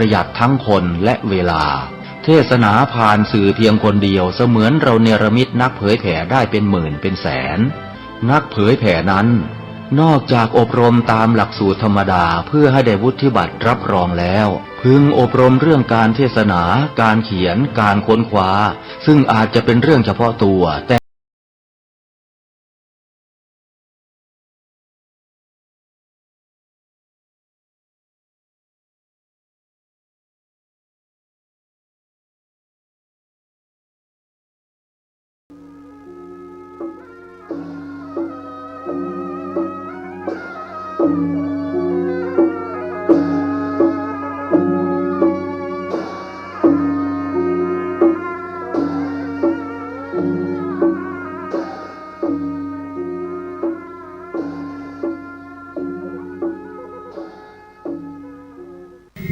ประหยัดทั้งคนและเวลาเทศนาผ่านสื่อเพียงคนเดียวเสมือนเราเนรมิตนักเผยแผ่ได้เป็นหมื่นเป็นแสนนักเผยแผ่นั้นนอกจากอบรมตามหลักสูตรธรรมดาเพื่อให้ได้วุฒิบัตรรับรองแล้วพึงอบรมเรื่องการเทศนาการเขียนการค้นคว้าซึ่งอาจจะเป็นเรื่องเฉพาะตัวแต่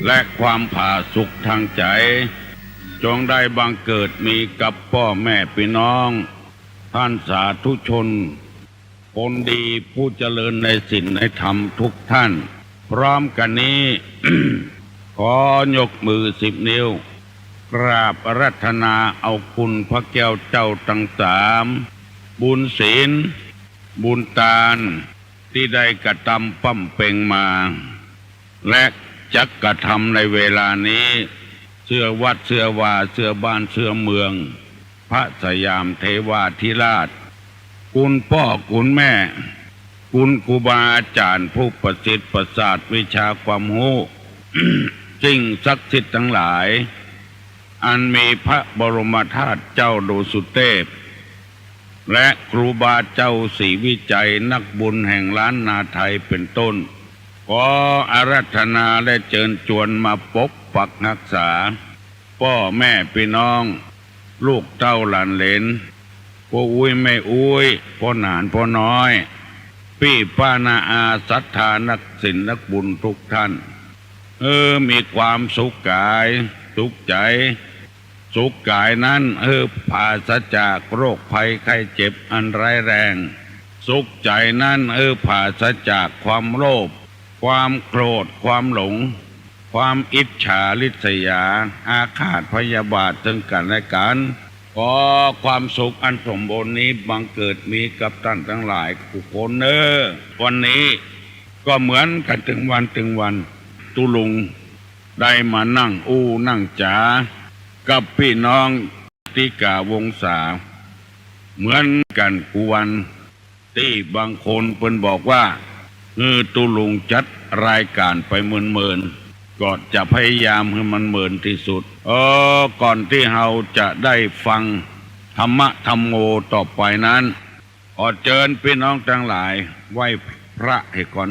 และความผาสุกทางใจจงได้บังเกิดมีกับพ่อแม่พี่น้องท่านสาธุชนคนดีผู้เจริญในศีลในธรรมทุกท่านพร้อมกันนี้ ขอยกมือ10 นิ้วกราบอาราธนาเอาคุณพระแก้วเจ้าทั้งสามบุญศีลบุญทานที่ได้กระทำปั้มเป่งมาและจักกระทำในเวลานี้เชื่อวัดเชื่อว่าเชื่อบ้านเชื่อเมืองพระสยามเทวาธิราชคุณพ่อคุณแม่คุณครูบาอาจารย์ผู้ประสิทธิ์ประสาทวิชาความรู้ สิ่งศักดิ์สิทธิ์ทั้งหลายอันมีพระบรมธาตุเจ้าโดสุเทพและครูบาเจ้าศรีวิจัยนักบุญแห่งล้านนาไทยเป็นต้นขออาราธนาและเชิญชวนมาปกปักรักษาพ่อแม่พี่น้องลูกเต้าหลานเหลนพ่ออุ้ยแม่อุ้ยพ่อหนานพ่อน้อยพี่ป้านาอาศรัทธานักศีลนักบุญทุกท่านมีความสุขกายสุขใจสุขกายนั้นปราศจากโรคภัยไข้เจ็บอันร้ายแรงสุขใจนั้นปราศจากความโลภความโกรธความหลงความอิจฉาริษยาอาฆาตพยาบาทซึ่งกันและกันขอความสุขอันสมบูรณ์นี้บังเกิดมีกับท่านทั้งหลายทุกคนวันนี้ก็เหมือนกันถึงวันตุลุงได้มานั่งนั่งจ๋ากับพี่น้องติกาวงศาเหมือนกันกูวันที่บางคนเพิ่นบอกว่าตุลุงจัดรายการไปเมินก็จะพยายามให้มันเมินที่สุดก่อนที่เราจะได้ฟังธรรมะธรรมโมต่อไปนั้นขอเชิญพี่น้องทั้งหลายไหว้พระให้ก่อน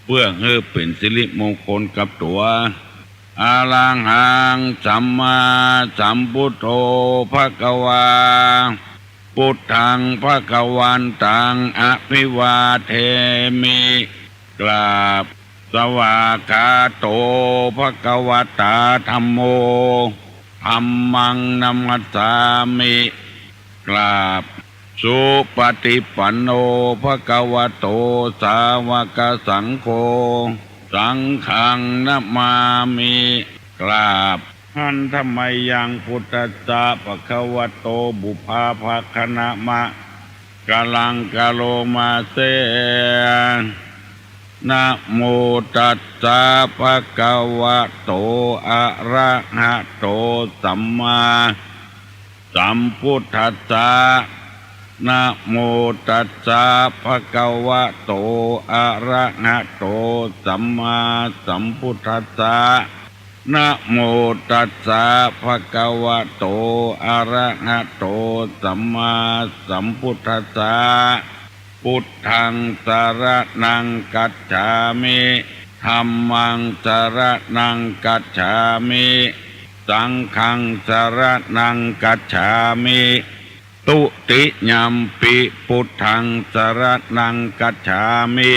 เพื่อให้เป็นสิริมงคลกับตัวอาลังหังสัมมาสัมพุทโธภควาพุทธังภควันตังอภิวาเทมิกราบสวากขาโตภควตาธัมโมธัมมังนัมมัสสามิกราบสุปฏิปันโนภควโตสาวกสังโฆสังฆังนะมามิกราบหันธรรมยังพุทธัสสะภควโตบุพาภคณมะกาลังกาโลมาเสนะโมตัสสะภะคะวะโตอะระหะโตสัมมาสัมพุทธัสสะนะโมตัสสะภะคะวะโตอะระหะโตสัมมาสัมพุทธัสสะนะโมตัสสะภะคะวะโตอะระหะโตสัมมาสัมพุทธัสสะพุทธังสรณังกัจฉามิธัมมังสรณังกัจฉามิสังฆังสรณังกัจฉามิตุติยัมปิพุทธังสรณังกัจฉามิ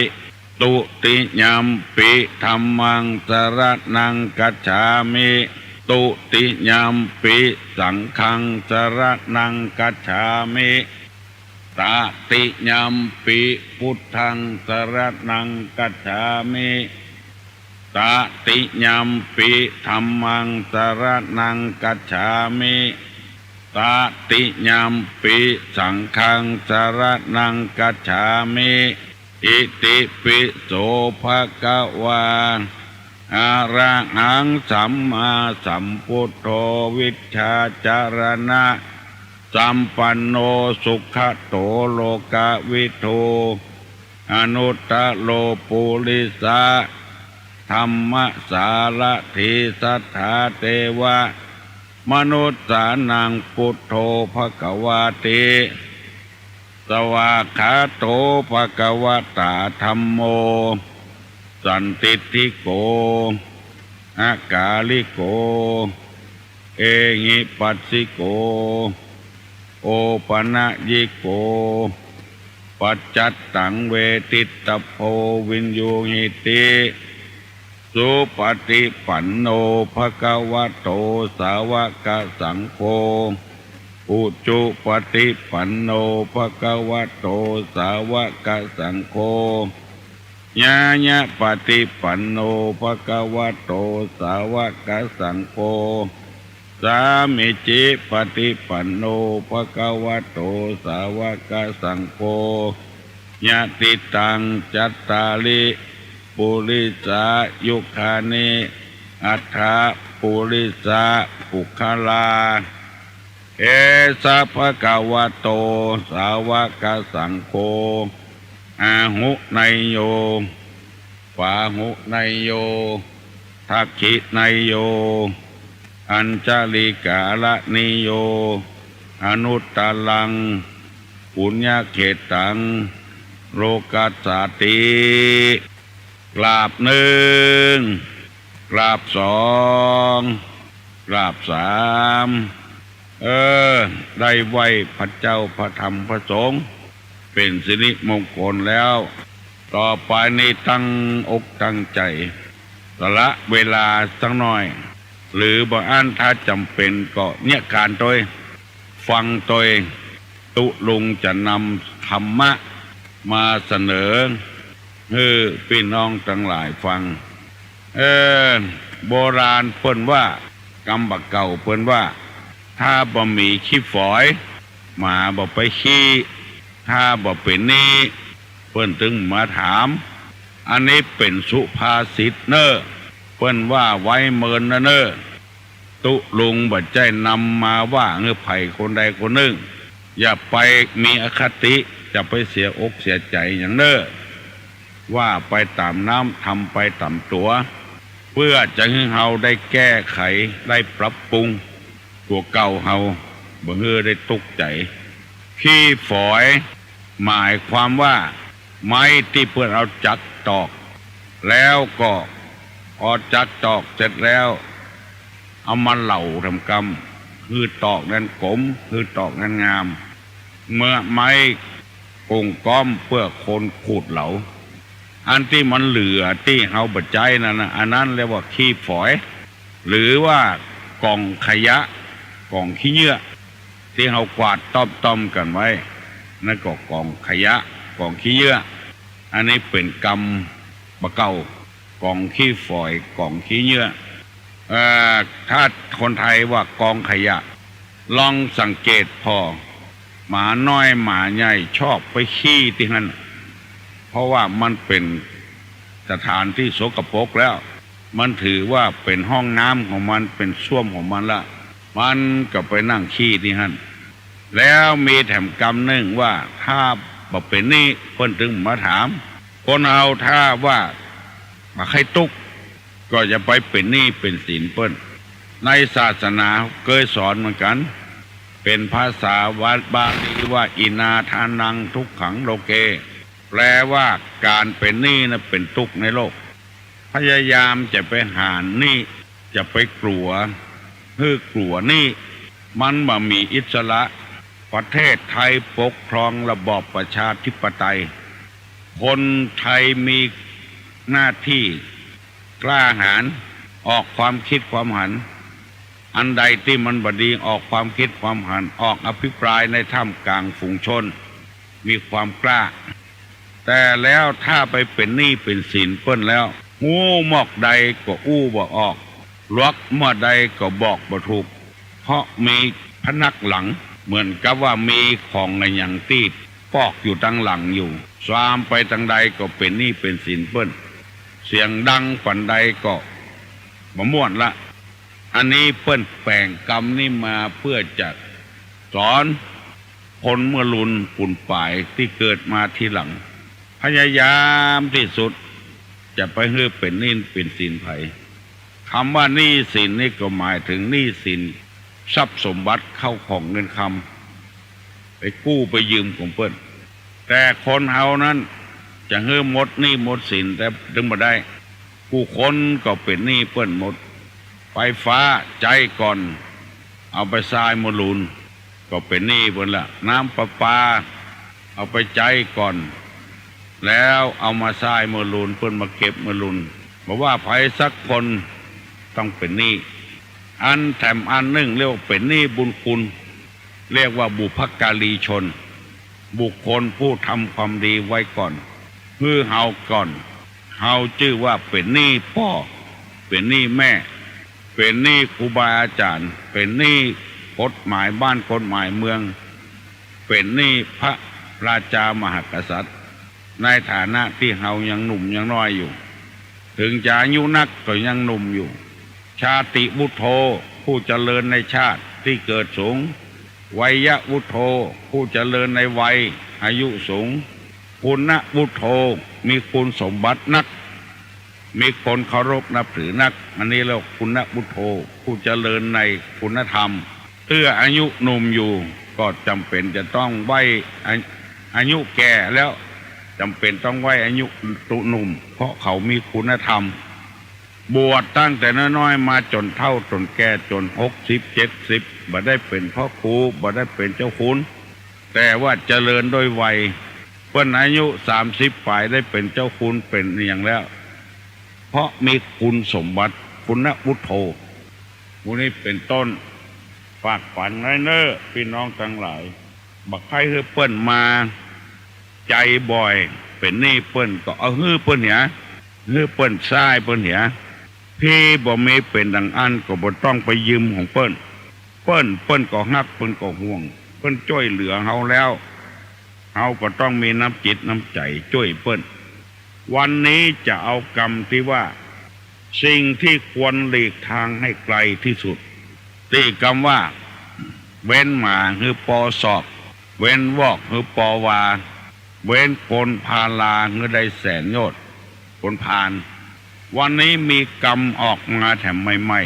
ตุติยัมปิธัมมังสรณังกัจฉามิตุติยัมปิสังฆังสรณังกัจฉามิตติยัมปิพุทธังสรณังกัจฉามิต ตติยัมปิธัมมังสรณังกัจฉามิตติยัมปิสังฆังสรณังกัจฉามิอิติปิโสภะคะวาอะระหังสัมมาสัมพุทโธวิชชาจารณะสัมปันโนสุขโตโลกวิทูอนุตตโลปุริสะธรรมสารถิสัทธาเทวะมนุษสานังพุทโธภควาติสวากขาโตภควตาธัมโมสันติทิโกอากาลิโกเอหิปัสสิโกโอปนะยิโกปัจจัตตังเวทิตตโพวินยูหิติสุปฏิปันโนภควโตสาวกสังโฆอุจุปฏิปันโนภควโตสาวกสังโฆญาญะปฏิปันโนภควโตสาวกสังโฆสามิจิปฏิปันโนภควโตสาวกสังโฆญาติตังจัตตาลิปุริสายุคานิอัฏฐปุริสาปุคลาเอสะภะคะวะโตสาวกสังโฆอาหุไนโยปาหุไนโยทักขิไนโยอัญจลิกาลนิโยอนุตตลังปุญญเขตังโลกัสสติกราบหนึ่งกราบสองกราบสามได้ไหวพระเจ้าพระธรรมพระสงฆ์เป็นสิริมงคลแล้วต่อไปนี้ตั้งอกตั้งใจสละเวลาสักหน่อยหรือบางอันถ้าจำเป็นก็เนี่ยการโดยฟังโดยตุลุงจะนำธรรมะมาเสนอให้พี่น้องทั้งหลายฟังโบราณเพิ่นว่ากำบักเก่าเพิ่นว่าถ้าบ่มีขี้ฝอยหมาบ่ไปขี้ถ้าบ่เป็นนี้เพิ่นถึงมาถามอันนี้เป็นสุภาษิตเนอเพิ่นว่าไว้เมินนะเนอตุลุงบัดใจนำมาว่าเงื่อไผ่คนใดคนหนึ่งอย่าไปมีอคติจะไปเสียอกเสียใจอย่างเนอว่าไปตามน้ำทำไปตามตัวเพื่อจะให้เฮาได้แก้ไขได้ปรับปรุงตัวเก่าเฮาบ่เฮือได้ตกใจขี้ฝอยหมายความว่าไม้ที่เพื่อนเอาจักตอกแล้วก็พอจักตอกเสร็จแล้วเอามาเหล่าทำกรรมคือตอกนั้นกลมคือตอกนั้นงามเมื่อไม้กงก้อมเพื่อคนขูดเหลาอันที่มันเหลือที่เฮาบัดใจนั่นนะอันนั้นเรียกว่าขี้ฝอยหรือว่ากองขยะกองขี้เยื่อที่เฮากวาดต้อมกันไว้นั่นก็กองขยะกองขี้เยื่ออันนี้เป็นกรรมบะเก่ากองขี้ฝอยกองขี้เยื่อถ้าคนไทยว่ากองขยะลองสังเกตพอหมาน้อยหมาใหญ่ชอบไปขี้ที่นั่นเพราะว่ามันเป็นสถานที่สกปรกแล้วมันถือว่าเป็นห้องน้ำของมันเป็นส้วมของมันละมันก็ไปนั่งขี้ที่นั่นแล้วมีแถมกรรมหนึ่งว่าถ้าบ่เป็นนี่เพิ่นถึงมาถามคนเอาถ้าว่ามาให้ตุกก็จะไปเป็นนี่เป็นศีลเพิ่นในศาสนาเคยสอนเหมือนกันเป็นภาษาวัดบาลีว่าอินาทานังทุกขังโลเกแปลว่าการเป็นหนี้นะเป็นทุกข์ในโลกพยายามจะไปหาหนี้จะไปกลัวกลัวหนี้มันบ่มีอิสระประเทศไทยปกครองระบอบประชาธิปไตยคนไทยมีหน้าที่กล้าหาญออกความคิดความเห็นอันใดที่มันบดีออกความคิดความเห็นออกอภิปรายในท่ามกลางฝูงชนมีความกล้าแต่แล้วถ้าไปเป็นหนี้เป็นสินเปิ้นแล้ว หูหมอกใดก็อู้บ่ออกลวกเมื่อใดก็บอกบ่ถูกเพราะมีพนักหลังเหมือนกับว่ามีของในอย่างตีดปอกอยู่ตั้งหลังอยู่สามไปทางใดก็เป็นหนี้เป็นสินเปิ้นเสียงดังฝันใดก็บ่ม่วนละอันนี้เปิ้นแปลงกรรมนี่มาเพื่อจะสอนคนเมื่อลุนปุ่นป่ายที่เกิดมาทีหลังพยายามที่สุดจะไปให้เป็นหนี้เป็นสินไผคำว่าหนี้สินนี่ก็หมายถึงหนี้สินทรัพย์สมบัติเข้าของเงินคำไปกู้ไปยืมของเปิ้นแต่คนเฮานั้นจะให้หมดหนี้หมดสินแต่ดึงมาได้ผู้คนก็เป็นหนี้เปิ้นหมดไฟฟ้าใจก่อนเอาไปทรายมาลุนก็เป็นหนี้เปิ้นละน้ำประปาเอาไปใจก่อนแล้วเอามาทรายมาลุนเปิ้นมาเก็บมาลุนบอกว่าไผสักคนต้องเป็นหนี้อันแถมอันหนึ่งเรียกว่าเป็นหนี้บุญคุณเรียกว่าบุพการีชนบุคคลผู้ทำความดีไว้ก่อนเพื่อเฮาก่อนเฮาชื่อว่าเป็นหนี้พ่อเป็นหนี้แม่เป็นหนี้ครูบาอาจารย์เป็นหนี้กฎหมายบ้านกฎหมายเมืองเป็นหนี้พระราชามหากษัตริย์ในฐานะที่เฮายังหนุ่มยังน้อยอยู่ถึงจะอายุนักก็ยังหนุ่มอยู่ชาติวุฒโธผู้เจริญในชาติที่เกิดสูงวัยวุฒโธผู้เจริญในวัยอายุสูงคุณวุฒโธมีคุณสมบัตินักมีคนเคารพนับถือนักอันนี้เรียกคุณวุฒโธผู้เจริญในคุณธรรมเมื่ออายุหนุ่มอยู่ก็จำเป็นจะต้องไว้อายุแก่แล้วจำเป็นต้องไว้อายุตุหนุ่มเพราะเขามีคุณธรรมบวชตั้งแต่น้อยๆมาจนเฒ่าจนแก่จน60-70บ่ได้เป็นพ่อครูบ่ได้เป็นเจ้าคุณแต่ว่าเจริญโดยวัยเพิ่นอายุ30ฝ่ายได้เป็นเจ้าคุณเป็นอย่างแล้วเพราะมีคุณสมบัติคุณวุฒโธผู้นี้เป็นต้นฝากฝันไว้เน้อพี่น้องทั้งหลายบักใครคือเปิ้นมาใจบ่อยเป็นหนี้เปิ้นก็เอาฮื้อเปิ้นเหียฮื้อเปิ้นซ้ายเปิ้นเหียพี่บ่มีเป็นดังอันก็บ่ต้องไปยืมของเปิ้นก็ฮักเปิ้นก็ห่วงเปิ้นช่วยเหลือเฮาแล้วเฮาก็ต้องมีน้ำจิตน้ำใจช่วยเปิ้นวันนี้จะเอากรรมที่ว่าสิ่งที่ควรหลีกทางให้ไกลที่สุดที่กรรมว่าเว้นหมาคือปอศอกเว้นวอกคือปอวาเว้นคนพาลาคือได้แสนโยชน์คนพานวันนี้มีกรรมออกมาแถมใหม่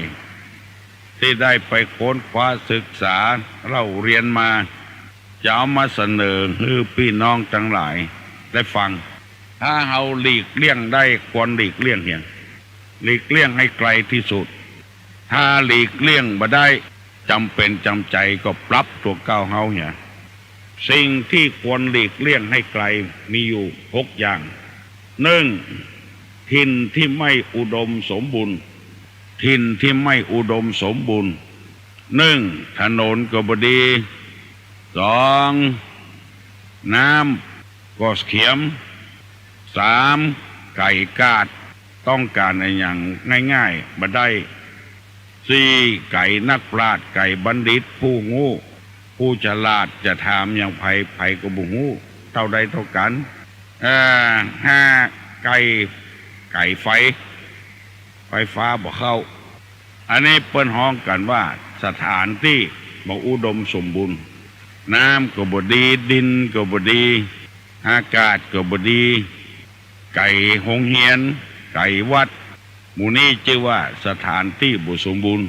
ๆที่ได้ไปค้นคว้าศึกษาเล่าเรียนมาจะเอามาเสนอให้พี่น้องทั้งหลายได้ฟังถ้าเราหลีกเลี่ยงได้ควรหลีกเลี่ยงหลีกเลี่ยงให้ไกลที่สุดถ้าหลีกเลี่ยงบ่ได้จำเป็นจำใจก็ปรับตัวเก่าเฮาเนี่ยสิ่งที่ควรหลีกเลี่ยงให้ไกลมีอยู่6อย่าง1ถิ่นที่ไม่อุดมสมบูรณ์ถิ่นที่ไม่อุดมสมบูรณ์ถนนก็บ่ดี2น้ำก็เขียม3ไก่กาดต้องการในอย่างง่ายๆบ่ได้4ไก่นักปราชญ์ไก่บัณฑิตผู้งูผู้ฉลาดจะถามอย่างไผก็บ่ฮู้เท่าใดเท่ากัน5ไก่ไฟฟ้าบ่เข้าอันนี้เปิ้นฮ้องกันว่าสถานที่บ่อุดมสมบูรณ์น้ำก็บ่ดีดินก็บ่ดีอากาศก็บ่ดีไก่โรงเรียนไก่วัดหมู่นี้ชื่อว่าสถานที่บ่สมบูรณ์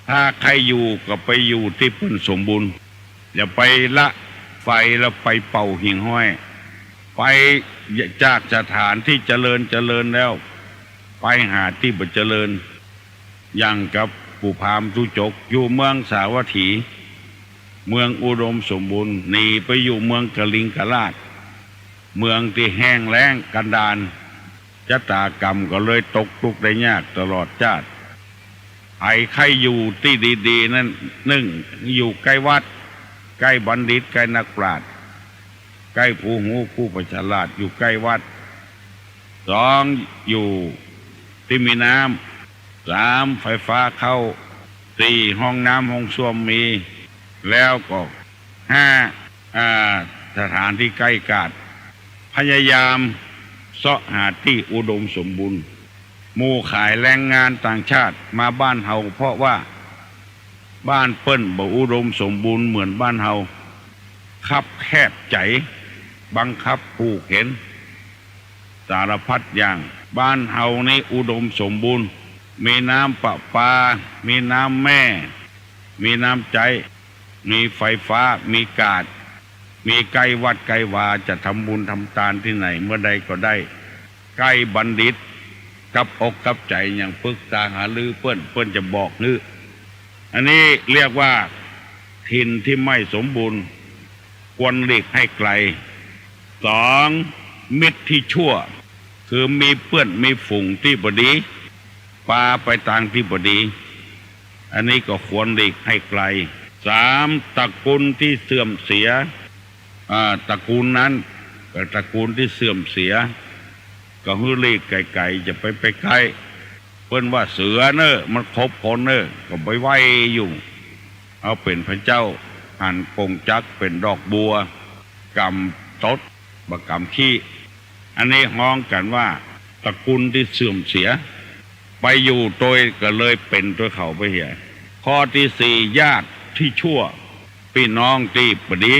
ถ้าใครอยู่ก็ไปอยู่ที่เพิ่นสมบูรณ์อย่าไปละไฟแล้วไปเป่าหิ่งห้อยไปจากสถานที่เจริญแล้วไปหาที่บ่เจริญอย่างกับปู่พามตุจกอยู่เมืองสาวัตถีเมืองอุดมสมบูรณ์หนีไปอยู่เมืองกลิงกลาดเมืองที่แห้งแล้งกันดารชะตากรรมก็เลยตกทุกข์ได้ยากตลอดชาติใครอยู่ที่ดีๆนั่นอยู่ใกล้วัดใกล้บัณฑิตใกล้นักปราชญ์ใกล้ผู้หูผู้ประฉลาดอยู่ใกล้วัด2อยู่ ที่มีน้ำ3ไฟฟ้าเข้า4ห้องน้ำห้องส้วมมีแล้วก็5สถานที่ใกล้กาดพยายามเสาะหาที่อุดมสมบูรณ์หมู่ขายแรงงานต่างชาติมาบ้านเฮาเพราะว่าบ้านเปิ้นบ่อุดมสมบูรณ์เหมือนบ้านเฮาคับแคบใจบังคับผู้เข็นสารพัดอย่างบ้านเฮานี่อุดมสมบูรณ์มีน้ำประปามีน้ำแม่มีน้ำใจมีไฟฟ้ามีกาดมีใกล้วัดใกล้วาจะทำบุญทำทานที่ไหนเมื่อใดก็ได้ใกล้บัณฑิตกับอกกับใจอย่างปรึกษาหารือเปิ้นจะบอกนึอันนี้เรียกว่าถิ่นที่ไม่สมบูรณ์ควรหลีกให้ไกล2มิตรที่ชั่วคือมีเพื่อนมีฝูงที่บดีปาไปทางที่บดีอันนี้ก็ควรหลีกให้ไกล3ตระกูลที่เสื่อมเสียตระกูลนั้นก็ตระกูลที่เสื่อมเสียก็ฮือหลีกไกลๆจะไปใกล้เพิ่นว่าเสือเนอะมันครบคนเนอะก็ไปไว้อยู่เอาเป็นพระเจ้าหั่นกงจักเป็นดอกบัวกำตดบกำขี้อันนี้ฮ้องกันว่าตระกูลที่เสื่อมเสียไปอยู่โดยก็เลยเป็นตัวเขาไปเหียข้อที่4ญาติที่ชั่วพี่น้องที่บดี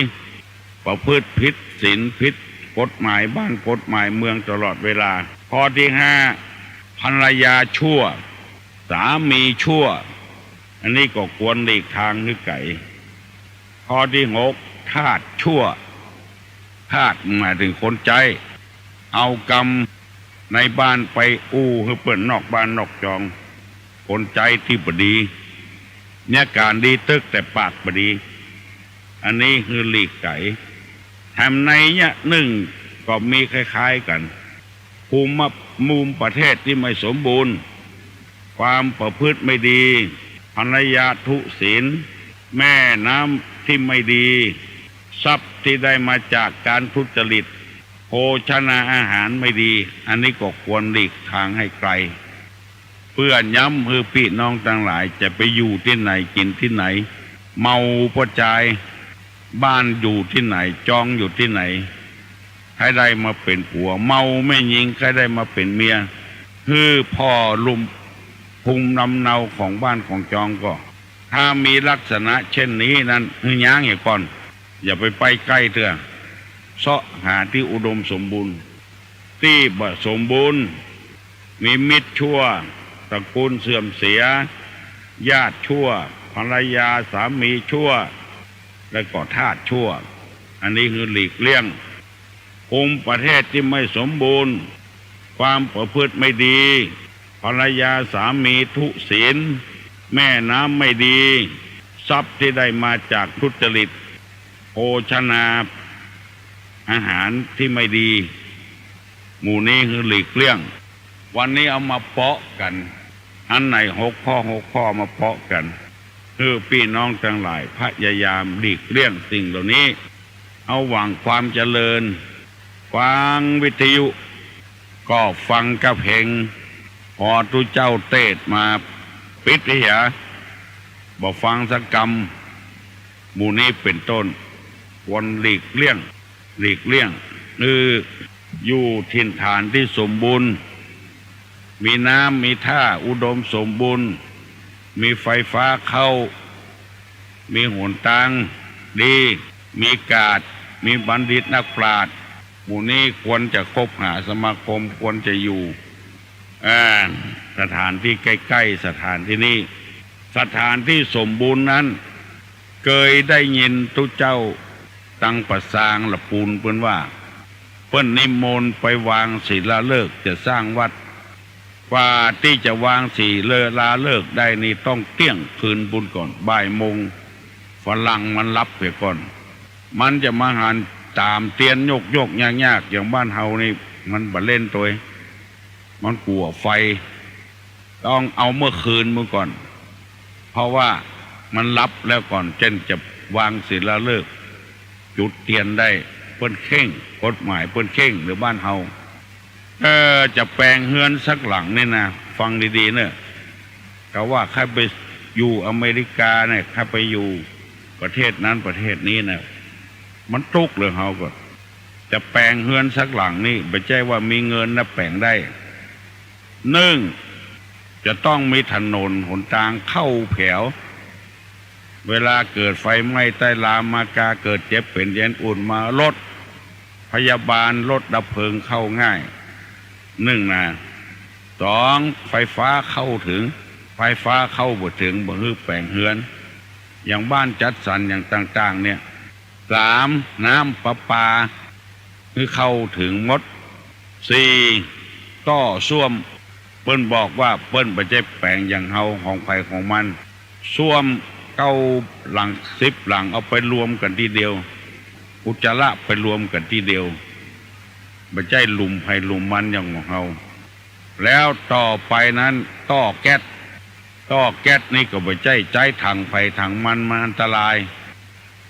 ประพฤติผิดศีลผิดกฎหมายบ้านกฎหมายเมืองตลอดเวลาข้อที่5ภรรยาชั่วสามีชั่วอันนี้ก็ควรหลีกทางนึกไก่ข้อที่6ทาสชั่วทาสหมายถึงคนใจเอากรรมในบ้านไปอู้ให้เปิดนอกบ้านนอกจองคนใจที่บดีเนี่ยการดีตึกแต่ปากบดีอันนี้คือหลีกไก่ทำในเนี่ย1ก็มีคล้ายๆกันภูมิประเทศที่ไม่สมบูรณ์ความประพฤติไม่ดีภรรยาทุศีลแม่น้ำที่ไม่ดีทรัพย์ที่ได้มาจากการทุจริตโภชนาอาหารไม่ดีอันนี้ก็ควรหลีกทางให้ไกลเพื่อย้ำคือพี่น้องทั้งหลายจะไปอยู่ที่ไหนกินที่ไหนเมาประจายบ้านอยู่ที่ไหนจองอยู่ที่ไหนใครได้มาเป็นผัวเมาไม่ยิงใครได้มาเป็นเมียคือพ่อลุมภูมิลำเนาของบ้านของจองก็ถ้ามีลักษณะเช่นนี้นั้นคือย้างอย่างก่อนอย่าไปใกล้เถอะเสาะหาที่อุดมสมบูรณ์ที่บ่สมบูรณ์มีมิตรชั่วตระกูลเสื่อมเสียญาติชั่วภรรยาสามีชั่วและก็ทาสชั่วอันนี้คือหลีกเลี่ยงภูมิประเทศที่ไม่สมบูรณ์ความประพฤติไม่ดีภรรยาสามีทุศีลแม่น้ำไม่ดีทรัพย์ที่ได้มาจากทุจริตโภชนาอาหารที่ไม่ดีหมู่นี้คือหลีกเลี่ยงวันนี้เอามาเปาะกันอันไหน6 ข้อมาเปาะกันคือพี่น้องทั้งหลายพยายามหลีกเลี่ยงสิ่งเหล่านี้เอาหวังความเจริญฟังวิทยุก็ฟังกับเพลงพอทุเจ้าเทศมาปิดเหียบ่ฟังสักกรรมหมู่นี้เป็นต้นควรหลีกเลี่ยงคืออยู่ถิ่นฐานที่สมบูรณ์มีน้ำมีท่าอุดมสมบูรณ์มีไฟฟ้าเข้ามีหนทางดีมีกาดมีบัณฑิตนักปราชญ์หมู่นี้ควรจะคบหาสมาคมควรจะอยู่สถานที่ใกล้ๆสถานที่นี้สถานที่สมบูรณ์นั้นเคยได้ยินทุเจ้าตั้งประสางละปูนเพิ่นว่าเพิ่นนิมนต์ไปวางศิลาฤกษ์จะสร้างวัดกว่าที่จะวางศิลาฤกษ์ได้นี่ต้องเที่ยงคืนบุญก่อนบ่ายโมงฝรั่งมันรับไปก่อนมันจะมาหันตามเตียนโยกยากอย่างบ้านเฮานี่มันบ่เล่นตัวมันกลัวไฟต้องเอาเมื่อคืนมื้อก่อนเพราะว่ามันรับแล้วก่อนเช่นจะวางศิลาฤกษ์จุดเทียนได้เพิ่นเข่งกฎหมายเพิ่นเข่งหรือบ้านเฮาจะแปลงเฮือนสักหลังนี่นะไฟ ฟังดีๆเนี่ยก็ว่าใครไปอยู่อเมริกาเนี่ยใครไปอยู่ประเทศนั้นประเทศนี้เนี่ยมันทุกข์เลยเขาก็จะแปลงเฮือนสักหลังนี่ไม่ใช่ว่ามีเงินนะแปลงได้หนึ่งจะต้องมีถนนหนทางเข้าแผวเวลาเกิดไฟไหม้ใต้ลามากาเกิดเจ็บเป็นเย็นอุ่นมารถพยาบาลรถดับเพลิงเข้าง่ายหนึ่งนะสองไฟฟ้าเข้าถึงไฟฟ้าเข้าบ่ถึงบ่ฮือแปลงเฮือนอย่างบ้านจัดสรรอย่างต่างๆเนี่ยสามน้ำประปาคือเข้าถึงหมดสี่ต่อส้วมเปิ้นบอกว่าเปิ้นบ่ใช่แปลงอย่างเฮาของไผของมันส้วมเก้าหลัง10หลังเอาไปรวมกันทีเดียวอุจจาระไปรวมกันทีเดียวบ่ใช่หลุมไผหลุมมันอย่างของเฮาแล้วต่อไปนั้นต่อแก๊สนี่ก็บ่ใช่ใจถังไผถังมันอันตราย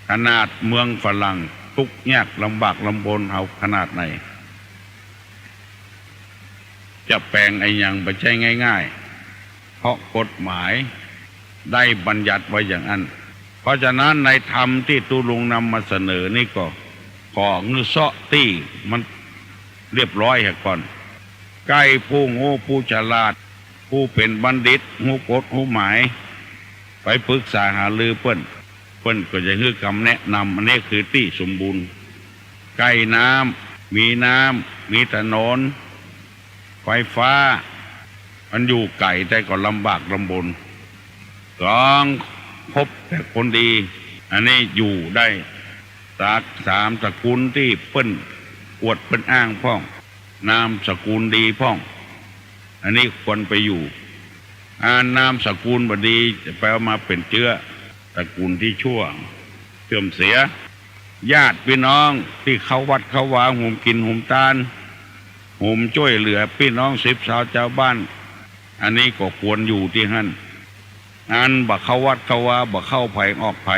ขนาดเมืองฝรั่งทุกข์ยากลำบากลำบนเฮาขนาดไหนจะแปลงไอ้อย่างบ่ใช่ง่ายๆเพราะกฎหมายได้บัญญัติไว้อย่างนั้นเพราะฉะนั้นในธรรมที่ตุลุงนำมาเสนอนี่ก็ขอเงื้อเซาะตี้มันเรียบร้อยก่อนใกล้ผู้โง่ผู้ฉลาดผู้เป็นบัณฑิตหูกฎหูหมายไปปรึกษาหารือเปิ้นก็จะให้คำแนะนำอันนี้คือที่สมบูรณ์ใกล้น้ำมีถนนไฟฟ้ามันอยู่ไกลแต่ก็ลำบากลำบนสองพบแต่คนดีอันนี้อยู่ได้สามสกุลที่เปิ้นอวดเปิ้นอ้างพ่องนามสกุลดีพ่องอันนี้ควรไปอยู่นามสกุลบดีจะแปลมาเป็นเชื้อตระกูลที่ชั่วเสื่อมเสียญาติพี่น้องที่เข้าวัดเข้าวาหุมกินหุมตานหุมช่วยเหลือพี่น้อง10 ชาวเจ้าบ้านอันนี้ก็ควรอยู่ที่นั่นบ่เข้าวัดเข้าวาบ่เข้าไผออกไผ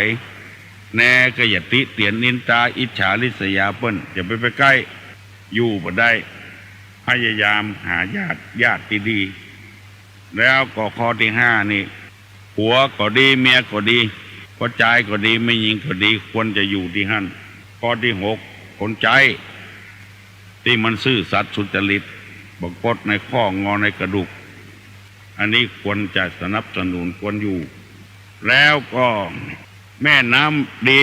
แน่ก็อย่าติเตียนนินตาอิจฉาริษยาเปิ้นอย่าไปใกล้อยู่บ่ได้พยายามหาญาติที่ดีแล้วก็ข้อที่5นี่ผัวก็ดีเมียก็ดีก็ใจก็ดีไม่ยิงก็ดีควรจะอยู่ที่นั่นข้อที่6คนใจที่มันซื่อสัตย์สุจริตบกพร่องในข้องอในกระดูกอันนี้ควรจะสนับสนุนควรอยู่แล้วก็แม่น้ำดี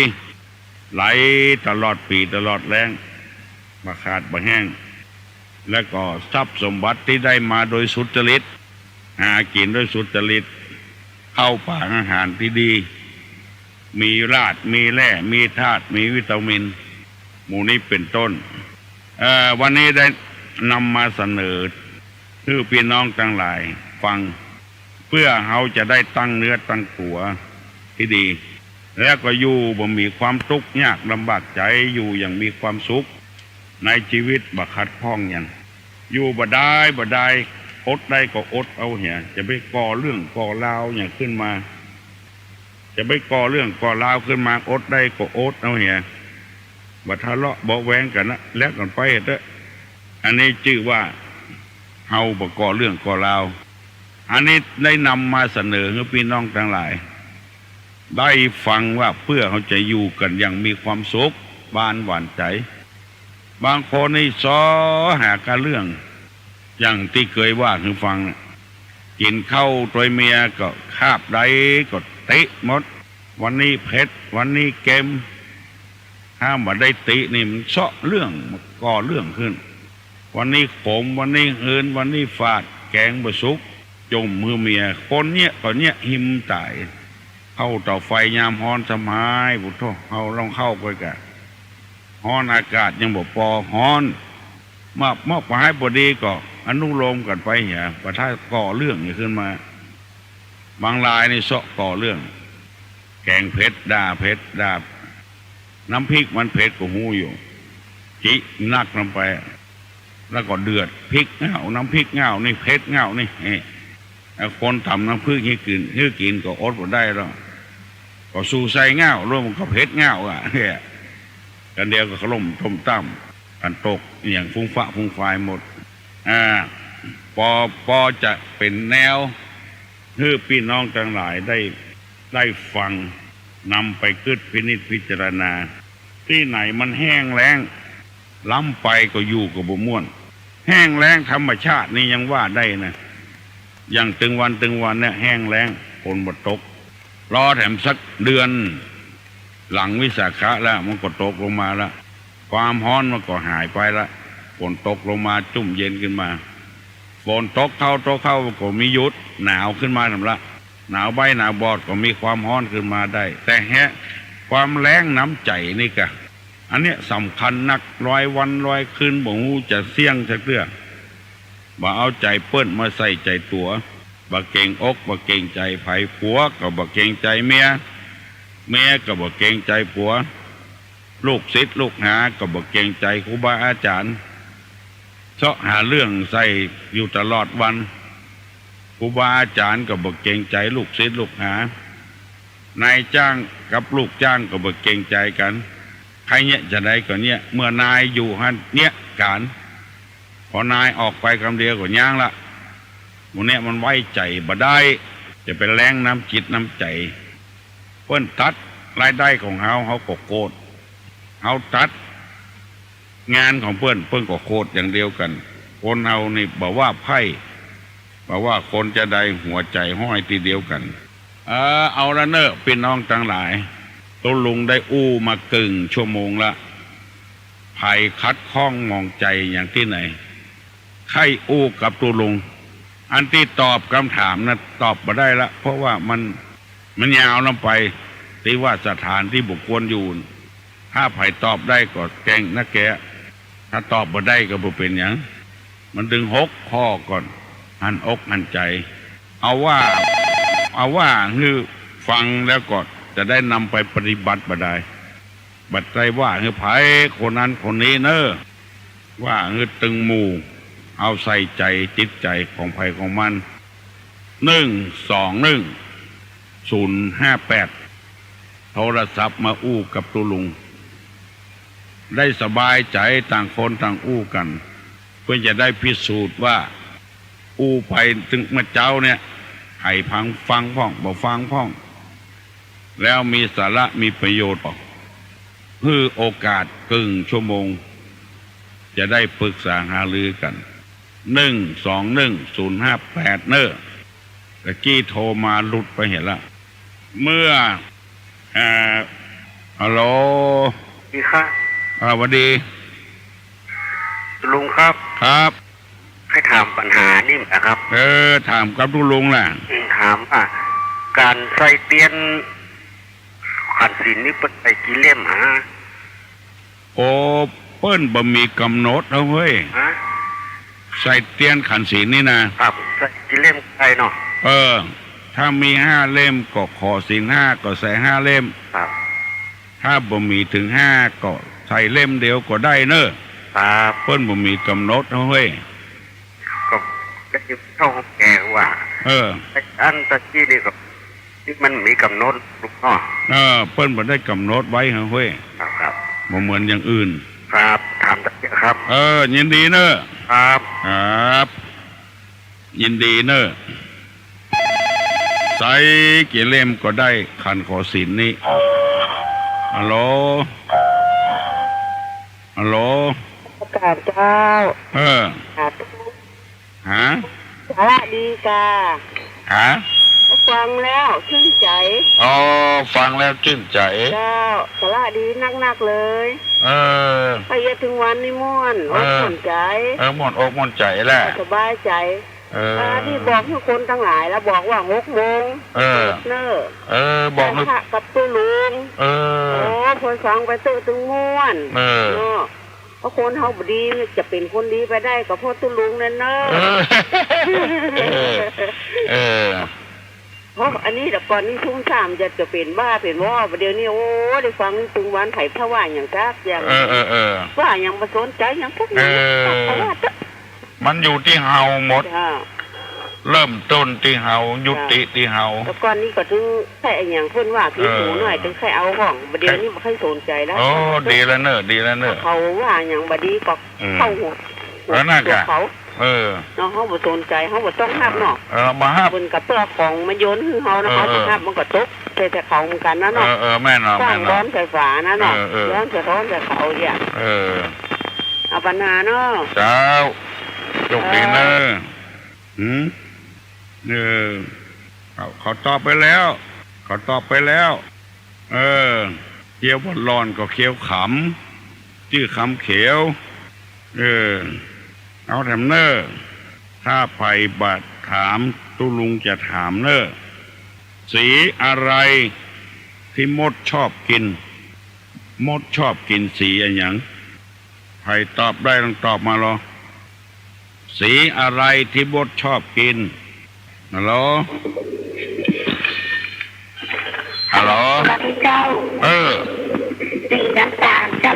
ไหลตลอดปีตลอดแล้งบ่ขาดบ่แห้งและก็ทรัพย์สมบัติที่ได้มาโดยสุจริตหากินโดยสุจริตเข้าป่าอาหารที่ดีมีรากมีแร่มีธาตุมีวิตามินหมู่นี้เป็นต้นวันนี้ได้นำมาเสนอเพื่อพี่น้องทั้งหลายฟังเพื่อเขาจะได้ตั้งเนื้อตั้งตัวที่ดีแล้วก็อยู่บ่มีความทุกข์ยากลำบากใจอยู่อย่างมีความสุขในชีวิตบ่ขัดข้องอย่างอยู่บ่ได้อดได้ก็อดเอาเหี้ยจะไปก่อเรื่องก่อราวอย่างขึ้นมาจะไปก่อเรื่องก่อราวขึ้นมาอดได้ก็อดเอาเหี้ยบ่ทะเลาะบ่แว้งกันนะแล้วกันไปเถอะอันนี้ชื่อว่าเฮาบ่ก่อเรื่องก่อราวอันนี้ได้นำมาเสนอให้พี่น้องทั้งหลายได้ฟังว่าเพื่อเขาจะอยู่กันอย่างมีความสุขบ้านหวานใจบางคนนี่ซ้อหากันเรื่องอย่างที่เคยว่าให้ฟังกินข้าวตัวเมียก็คาบได้ก็ติหมดวันนี้เผ็ดวันนี้เค็มห้ามว่าได้ตินี่มันเซาะเรื่องก่อเรื่องขึ้นวันนี้ขมวันนี้หืนวันนี้ฝาดแกงบะสุกจมมือเมียคนเนี้ยก็เนี้ยหิมตายเข้าเตาไฟยามฮ้อนสมัยบุตรเขาลองเข้าไปกันฮ้อนอากาศยังบ่พอฮ้อนมอบให้พอดีก็อนุโลมกันไปเหี่ยประท้าก่อเรื่องนี่ขึ้นมาบางรายนี่เสาะก่อเรื่องแกงเผ็ดด่าเผ็ดด่าน้ำพริกมันเผ็ดก็หูอยู่จินักลงไปแล้วก็เดือดพริกเงาน้ำพริกเงานี่เผ็ดเงานี่คนทำน้ำพริกให้กินก็อดบ่ได้แล้วก็สู้ใส่เงาร่วมก็เผ็ดเงากันเดียวก็ขล่มต้มตั้มกันตกอย่างฟุ้งฟ้าฟุ้งไฟหมด ปอจะเป็นแนวให้พี่น้องทั้งหลายได้ฟังนำไปคิดพินิจพิจารณาที่ไหนมันแห้งแล้งล้ำไปก็อยู่กับบ่ม่วนแห้งแล้งธรรมชาตินี่ยังว่าได้นะอย่างตึงวันเนี่ยแห้งแล้งฝนบ่ตกรอแถมสักเดือนหลังวิสาขะแล้วมันก็ตกลงมาแล้วความร้อนมันก็หายไปละฝนตกลงมาจุ่มเย็นขึ้นมาฝนตกเข้าก็มีหยุดหนาวขึ้นมาทำละหนาวใบหนาวบอดก็มีความร้อนขึ้นมาได้แต่ความแรงน้ำใจนี่กะอันเนี้ยสำคัญนัก100 วัน 100 คืนบ่ฮู้จะเสี่ยงสักเรื่องบ่เอาใจเปิ้นมาใส่ใจตัวบ่เก่งอกบ่เก่งใจไผผัวก็บ่เก่งใจเมียก็บ่เก่งใจผัวลูกศิษย์ลูกหาก็บ่เก่งใจครูบาอาจารย์เสาะหาเรื่องใส่อยู่ตลอดวันครูบาอาจารย์ก็บ่เก่งใจลูกศิษย์ลูกหานายจ้างกับลูกจ้างก็บ่เก่งใจกันใครเนี่ยจะได้ก็เนี่ยเมื่อนายอยู่หันเนี่ยการพอนายออกไปคำเดียวก็ย่างละหมู่เนี่ยมันไว้ใจบ่ได้จะเป็นแรงน้ำจิตน้ำใจเพิ่นตัดรายได้ของเฮาก็โกรธเฮาตัดงานของเพิ่นก็โกรธอย่างเดียวกันคนเฮานี่บอกว่าไพ่บอกว่าคนจะได้หัวใจห้อยทีเดียวกันเอาละเนอะพี่น้องทั้งหลายตัวลุงได้อู้มากึ่งชั่วโมงละภัยคัดข้องมองใจอย่างที่ไหนใครอู้กับตัวลุงอันที่ตอบคำถามนะตอบมาได้ละเพราะว่ามันยาวลงไปที่ว่าสถานที่บุคคลอยู่ถ้าไผ่ตอบได้ก็แกงนะแกถ้าตอบมาได้ก็บ่เป็นอย่างมันดึง6 ข้อก่อนหันอกหันใจเอาว่าคือฟังแล้วก็จะได้นำไปปฏิบัติบ่ได้บัดใจว่าคือไผคนนั้นคนนี้เนอะว่าคือตึงหมู่เอาใส่ใจจิตใจของไผของมัน121 058โทรศัพท์มาอู้กับตุลุงได้สบายใจต่างคนต่างอู้กันเพื่อจะได้พิสูจน์ว่าอู้ไปถึงมาเจ้าเนี่ยให้ฟังพ่องบ่ฟังพ่องแล้วมีสาระมีประโยชน์เพื่อโอกาสครึ่งชั่วโมงจะได้ปรึกษาหารือกัน121 058เนอะตะกี้โทรมาหลุดไปเห็นละเมื่อฮัลโหลดีครับสวัสดีลุงครับครับให้ถามปัญหานี่นะครับถามกับลุงแหละถามว่าการใส่เตียนขันศีลนี่เป็นไปกี่เล่มฮะโอ้เปิ้นบ่มีกำหนดเอาเว้ยใส่เตียนขันศีลนี่นะครับใส่กี่เล่มใส่เนาะถ้ามี5 เล่มก็ขอศีล5ก็ใส่5 เล่มครับถ้าบ่มีถึง5ก็ใส่เล่มเดียวก็ได้เนอะครับเปิ้นบ่มีกำหนดเอาเว้ยก็ได้เข้าแก่ว่าอันตะกี้นี่ก็ที่มันมีกำหนดลูกพ่อเปิ้นบ่ได้กำหนดไว้เว้ยครับบ่เหมือนอย่างอื่นครับถามตะกี้ครับยินดีเนอะครับยินดีเนอะใส่กี่เล่มก็ได้ขันขอศีลนี่ฮัลโหลประกาศเจ้าฮะสาระดีกาฟังแล้วชื่นใจฟังแล้วชื่นใจเจ้าสาระดีนักๆเลยไปถึงวันนี้ม่วนอกม่วนใจม่วนอกม่วนใจแหละสบายใจที่บอกทุกคนทั้งหลายแล้วบอกว่า6 โมงเนอะบอกกับตุลุงคนฟังไปตึงม่วนเพราะคนเฮาบดีจะเป็นคนดีไปได้ก็เพราะตุลุงนั่นเนอะเพราะอันนี้แต่ก่อนนี้ทุ่งสามจะเป็นบ้าเป็นว่าเดี๋ยวนี้โอ้ได้ฟังตุงวันไผ่พะว่าอย่างซักอย่างว่าอย่างมาสนใจอย่างพวกนี้มันอยู่ที่เฮาหมดเริ่มต้นที่เฮายุติที่เฮาแต่ก่อนนี้ก็ถึงแค่อย่างเพิ่นว่าพี่หูหน่อยถึงแค่เอาห้องเดี๋ยวนี้ไม่ค่อยสนใจแล้วดีแล้วเนอะเขาว่าอย่างบดีก็เข้าหัวแล้วน่ะกะ เนาะเขาบ่สนใจเขาบ่ต้องห้ามเนาะมาห้ามบนกับเปลือกของมันโยนให้เขานะเขาจะห้ามมันก็ตกแต่เขาเหมือนกันนะเนาะแม่นเนาะสร้างร้อนใส่ฝานะเนาะร้อนใส่เขาเนี่ยเอาปัญหาเนาะเจ้าจบดีเนอะเขาตอบไปแล้วเขียวบอลลอนก็เขียวขำชื่อคำเขียวเอาแถมเนอถ้าไผ่บัดถามตุลุงจะถามเนอสีอะไรที่มดชอบกินสีอะไรอย่างไผ่ตอบได้ต้องตอบมาหรอสีอะไรที่มดชอบกินฮัลโหลสวัสดีเจ้าสีน้ำตาลเจ้า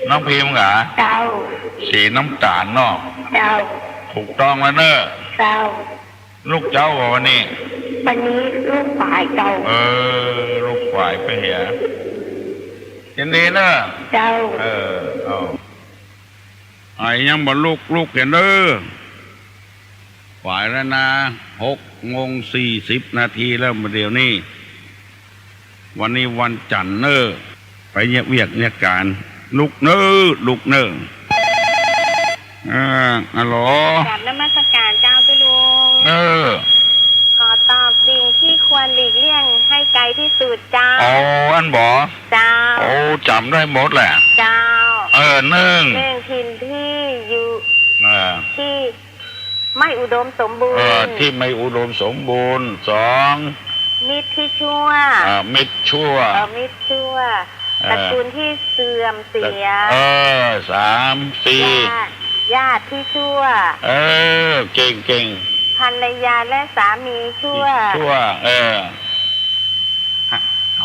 น้องพิมพ์เหรอเจ้าสีน้ำตาลเนาะเจ้าถูกต้องแล้วเนอะเจ้าลูกเจ้าวันนี้ลูกฝ่ายเจ้าลูกฝ่ายไปเหียยินดีเนอะเจ้าไอ้ยังบ่ลูกเห็นเด้อฝ่ายแล้วนะ6:40 นาทีแล้วมาเดี๋ยวนี้วันนี้วันจันทร์เนอะไปเวียกการลูกเนอะฮัลโหลกราบนมัสการเจ้าพี่ลุงขอตอบสิ่งที่ควรหลีกเลี่ยงให้ไกลที่สุดเจ้าอันบ่เจ้าจำได้หมดแหละเจ้าหนึ่งถิ่นที่อยู่ที่ไม่อุดมสมบูรณ์ที่ไม่อุดมสมบูรณ์2มิตรที่ชั่วมิตรชั่วตระกูลที่เสื่อมเสีย3 4ญาติที่ชั่วเก่งภรรยาและสามีชั่ว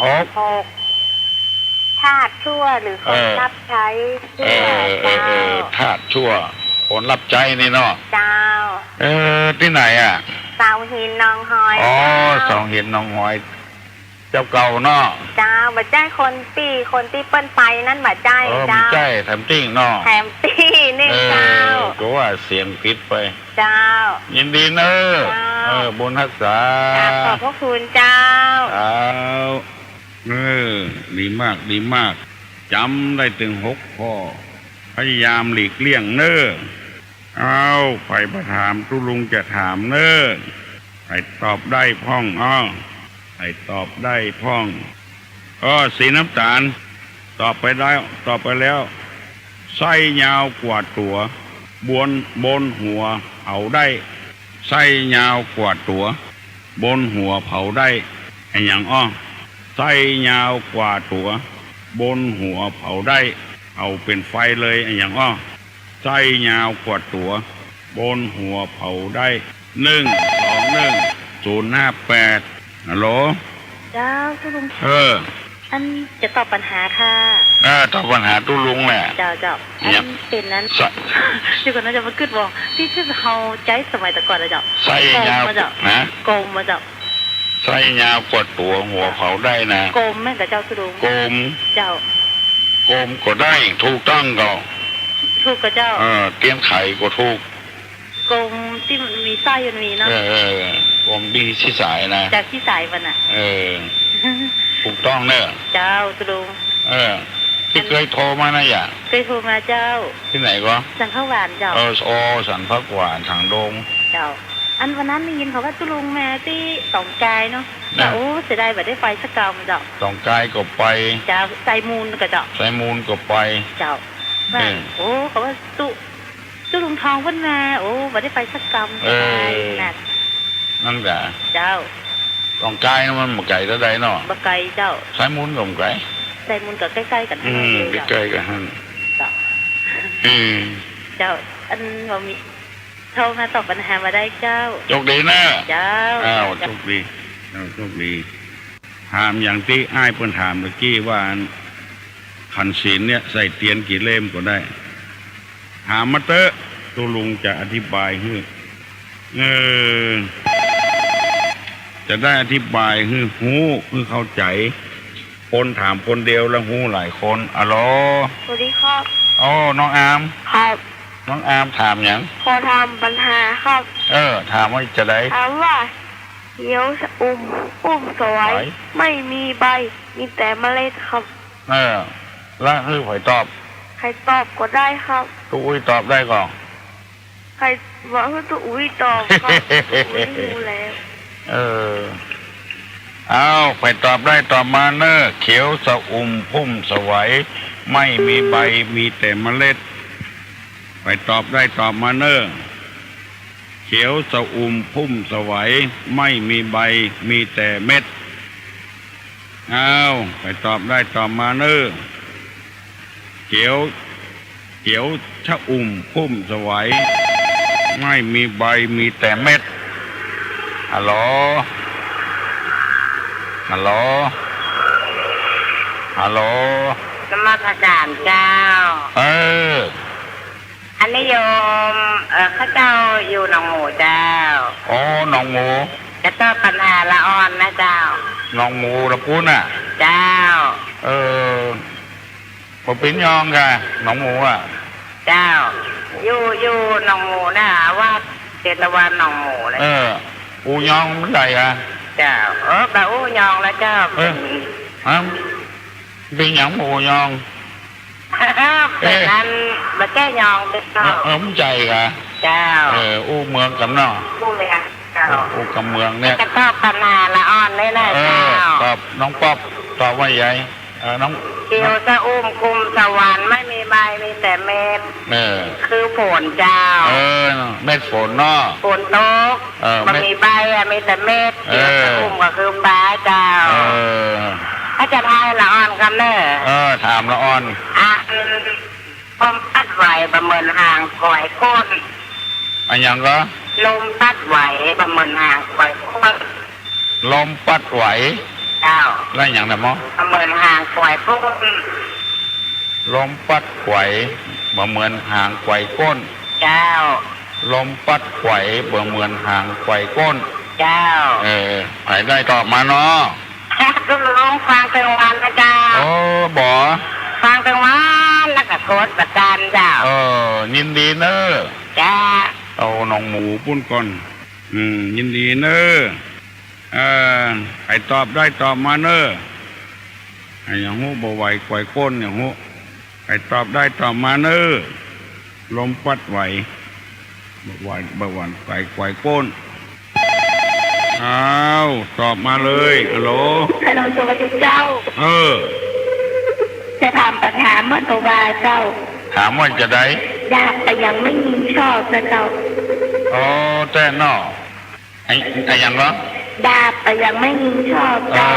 6ทาสชั่วหรือคนรับใช้ทาสชั่วคนรับใจนี่เนาะเจ้าที่ไหนเสาหินนองหอยเสาหินนองหอยเจ้าเก่าเนาะเจ้าบ่ใจคนที่เปิ้นไปนั่นบ่ใจเจ้าบ่ใจแถมติ้งเนาะแถมติ้งนี่เจ้าก็ว่าเสียงผิดไปเจ้ายินดีเนอะบุญรักษาขอบพระคุณเจ้าดีมากจำได้ถึง6 ข้อพยายามหลีกเลี่ยงเนอะไปประถามตุลุงจะถามเนอะไปตอบได้พ่องไปตอบได้พ่องสีน้ำตาลตอบไปแล้วไส้ยาวกว่าตัวบนหัวเผาได้ไส้ยาวกว่าตัวบนหัวเผาได้ไอ้อย่างไส้ยาวกว่าตัวบนหัวเผาได้เอาเป็นไฟเลยไอ้อย่างไส้ยาวกว่าตัวบนหัวเผาได้121 058ฮัลโหลเจ้าตุลุงอันจะตอบปัญหาค่ะตอบปัญหาตุลุงแหละเจ้าอันเป็นนั้นที่ก่อนน่าจะมาขึ้นบอกที่เขาใจสมัยแต่ก่อนเลยเจ้าไส้ยาวนะโกมมาเจ้าไส้ยาวกว่าตัวหัวเผาได้นะโกมแม่กับเจ้าตุลุงโกมเจ้าโกมก็ได้ถูกต้องก็ถูกกับเจ้าเตรียมไข่ก็ถูกกลมที่มันมีไส้มันมีเนาะกลมดีที่สายนะจากที่สายมันถูกต้องเนอะเจ้าตุลุงที่เคยโทรมานะเคยโทรมาเจ้าที่ไหนก็สันข้าวหวานเจ้าสันพักหวานทางดงเจ้าอันวันนั้นได้ยินเขาว่าตุลุงแม่ที่สองกายเนาะแต่เสียดายแบบได้ไฟสักกาวเจ้าสองกายก็ไปเจ้าใส่มูลก็เจ้าใส่มูลก็ไปเจ้าเขาว่าตุลุงทองวันแม่แบบได้ไฟสักกาวนั่นแหละเจ้าสองกายมันบ่ไก่เท่าใดเนาะบ่ไก่เจ้าใส่มูลก็บ่ไก่ใส่มูลก็ใกล้ๆกันใกล้ๆกันหั่นเจ้าอันบ่มีโทรมาตอบปัญหามาได้เจ้าโชคดีนะเจ้าโชคดีถามอย่างที่อ้ายเพิ่นถามเมื่อกี้ว่าขันศีลเนี่ยใส่เตียนกี่เล่มก็ได้ถามมาเตอะตุลุงจะอธิบายให้จะได้อธิบายให้หูให้เข้าใจคนถามคนเดียวแล้วหูหลายคนสวัสดีครับน้องอามครับ น้องอามถามอย่าง ขอทำปัญหาครับ ถามว่าจะได้ ถามว่าเขียวชะอุ่มสวยไม่มีใบมีแต่เมล็ดครับแล้วคือหอยตอบใครตอบก็ได้ครับตู้อุ้ยตอบได้ก่อนใครบอกว่าตู้อุ้ยตอบครับอุ้ยรู้แล้วเอาไปตอบได้ตอบมาเนอะเขียวสะอุ่มพุ่มสวยไม่มีใบมีแต่เมล็ดไปตอบได้ตอบมาเนอะเขียวสะอุ่มพุ่มสวยไม่มีใบมีแต่เม็ดเอาไปตอบได้ตอบมาเนอะเขียวชะอุ่มพุ่มสวยไม่มีใบมีแต่เม็ดฮัลโหลฮัลโหลฮัลโหลนมัสการเจ้าอันนี้โยมข้าเจ้าอยู่หนองหมูเจ้าหนองหมูจะต้องปัญหาละอ่อนนะเจ้าหนองหมูละปุ้นอ่ะเจ้าผมปิ้นยองค่ะหนองหมูอ่ะเจ้าอยู่หนองหมูนะว่าเจตวันหนองหมูเลยอูยองเมื่อไหร่อ่ะเจ้าแบบอูยองแล้วเจ้าเป็นอย่างอูยองเป็นนั้นมาแก้ยองเด็กเจ้าไม่ใจค่ะเจ้าอูเมืองกับน้องอูเลยอ่ะเจ้าอูกับเมืองเนี่ยจะตอบปัญหาละอ่อนเลยนะเจ้าตอบน้องป๊อบตอบว่าใหญ่น้องเขียวจะอุ้มคุมสวรรค์ไม่มีใบมีแต่เม็ดคือฝนเจ้าเม็ดฝนเนาะฝนตกมันมีใบมีแต่เม็ดเขียวจะอุ้มก็คือฟ้าเจ้าถ้าจะทายละอ่อนคำเนอถามละอ่อนลมพัดไหวประเมินห่างปล่อยก้นอันยังก็ลมพัดไหวประเมินห่างปล่อยก้นลมพัดไหวเจ้าแล้วอย่างไหนมั้งประเมินห่างปล่อยก้นลมพัดไหวประเมินห่างปล่อยก้นเจ้าลมพัดไหวประเมินห่างปล่อยก้นเจ้าไปได้ตอบมาเนาะก็ร้องฟังเป็นวันนะเจ้าบ่ฟังเป็นวันแล้วก็โคตรประการเจ้ายินดีเนอะจ้าเอาหนองหมูปุ้นก่อนยินดีเนอะใครตอบได้ตอบมาเนอะอย่างหูบ่ไหวไกวก้นอย่างหูใครตอบได้ตอบมาเนอะลมพัดไหวบ่ไหวบ่หวันไกวก้นตอบมาเลยฮัลโหลสวัสดีเจ้าจะถามปัญหาเมื่อตัวบาเจ้าถามว่าจะได้ยากแต่ยังไม่มีชอบนะเจ้าแต่นอไอ้ยังเหรอดาบแต่ยังไม่ยิงชอบเจ้า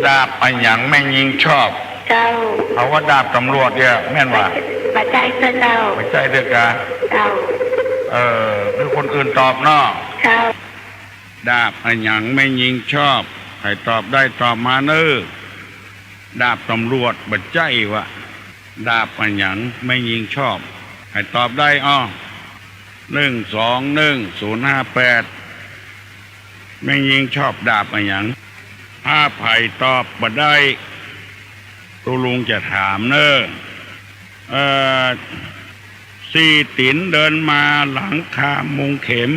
ดาบไอ้ยังไม่ยิงชอบเจ้าเขาว่าดาบตำรวจเนี่ยแม่นว่าปัจจัยเจ้าปัจจัยเด็กาเจ้าหรือคนอื่นตอบเนาะเจ้าดาบไอ้ยังไม่ยิงชอบใครตอบได้ตอบมาเนอะดาบตำรวจบัดใจวะดาบไอ้ยังไม่ยิงชอบใครตอบได้1210058ไม่ยิงชอบดาบไอ้ยังถ้าไผ่ตอบบัดได้ตูลุงจะถามเนอะสี่ตินเดินมาหลังคามุงเข็ม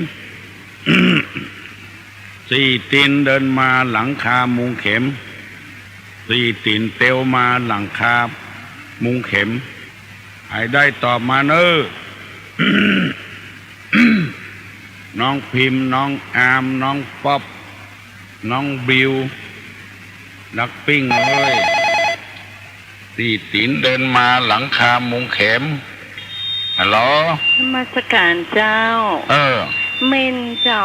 สี่ตินเดินมาหลังคามุงเข็มสี่ตินเตียวมาหลังคามุงเข็มไอ้ได้ตอบมาเนอะ น้องพิมพ์น้องอามน้องป๊อบน้องบิวนักปิ้งเลยสี่ตินเดินมาหลังคามุงเข็มฮัลโหลนมัสการเจ้าเม่นเจ้า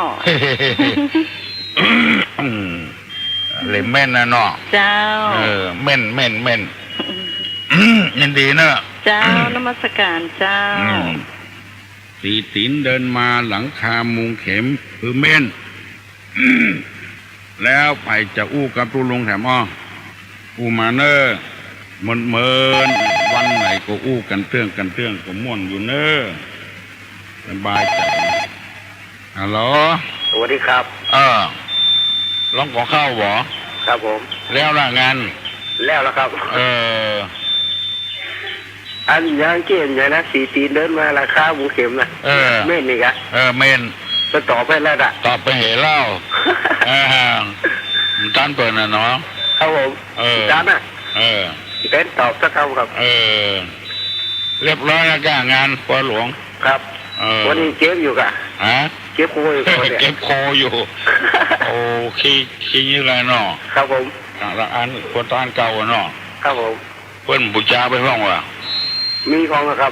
เลยเม่นนะเนาะเจ้าเม่นยินดีเนอะเจ้านมัสการเจ้าสี่ตินเดินมาหลังคามุงเข็มคือเม่น แล้วไปจะอู้กับตูลุงแถมอู้มาเนอะเหมือนวันไหนก็อู้กันเตื้องก็ม่วนอยู่เนอะสบายใจฮัลโหลสวัสดีครับร้องขอข้าวหรอครับผมแล้วละงานแล้วครับ อันยังเกี่ยนอย่างนะสี่ตีนเดินมาราคาหมูเข็มนะเม่นนี่กะเม่นจะตอบไปแล้วอ่ะตอบไปเหเล่าตันเปิดน่ะเนาะครับผมตันอ่ะเป็นตอบสักคำครับเรียบร้อยแล้วจ้างานปอหลวงครับวันนี้เก็บอยู่กะเก็บโคอยู่เก็บโคอยู่โอ้ขี้นี่ไรเนาะครับผมละอันคนตานเก่าเนาะครับผมเพิ่นบูชาไปห้องว่ะมีของครับ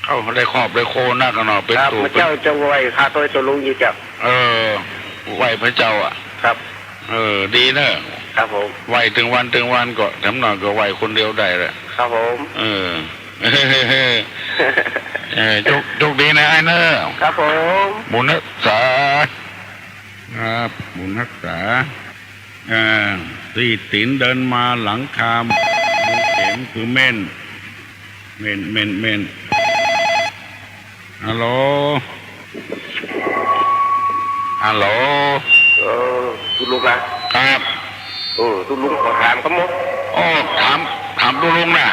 เข้าได้ครอบได้โคนักกันเนาะเป็นตัวพระเจ้าจะไหวข้าตัวลุงอยู่จับไหวพระเจ้าอ่ะครับดีเนอะครับผมไหวถึงวันก็ทำหน่อยก็ไหวคนเดียวได้เลยครับผมโชคดีนะไอ้เนอะครับผมบุญรักษาครับบุญรักษาตีตินเดินมาหลังคามเข็มคือเม่นฮัลโหลตุลุงนะครับตุลุงขอถามก็หมดถามตุลุงนะ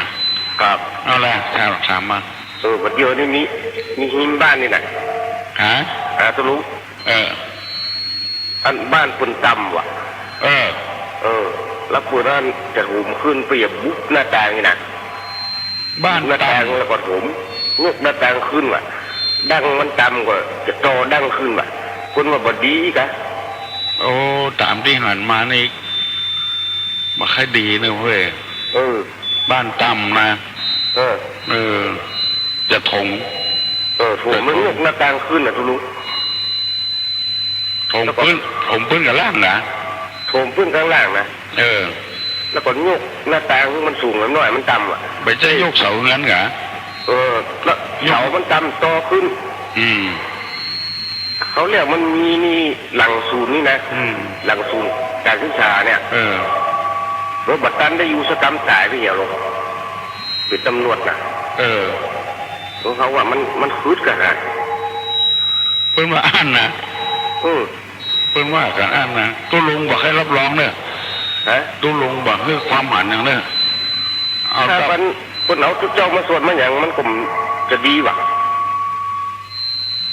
ครับเอาละถามมาวันเดียวนี่มีหินบ้านนี่นะตุลุงอันบ้านปุ่นตำว่ะแล้วปุ่นนั้นจะหุ่มขึ้นเปรียบบุ๊กหน้าต่างนี่นะบ้านหน้าต่างแล้วก็หุ่มงกหน้าต่างขึ้นว่ะดังมันต่ำกว่าจะโตดังขึ้นว่ะคนว่าบดีกะตามที่หันมานี่มาค่อยดีนะเว้ยบ้านต่ำนะจะถงถงมันงกหน้าต่างขึ้นนะทุลุงถงพื้นกับล่างนะถงพื้นข้างล่างนะแล้วก็ยกหน้าต่างมันสูงหน่อยมันต่ำอ่ะไปจะยกเสางั้นเหรอแล้วเสามันต่ำโตขึ้นเขาเรียกมันมีนี่หลังศูนย์นี่นะหลังศูนย์การศึกษาเนี่ยรถบัตรตันได้อยู่สกรรมสายไปเหี่ยวลงเป็นตำรวจนะเขาว่ามันคืดกันนะเพิ่นว่าอ่านนะเพิ่นว่ากันอ่านนะตู้ลุงบอกให้รับรองเนี่ยตู้ลุงบอกเรื่องความหันอย่างเนี่ยถ้ามันคนเอาทุกเจ้ามาสวดมาอย่างมันก็จะดีว่ะ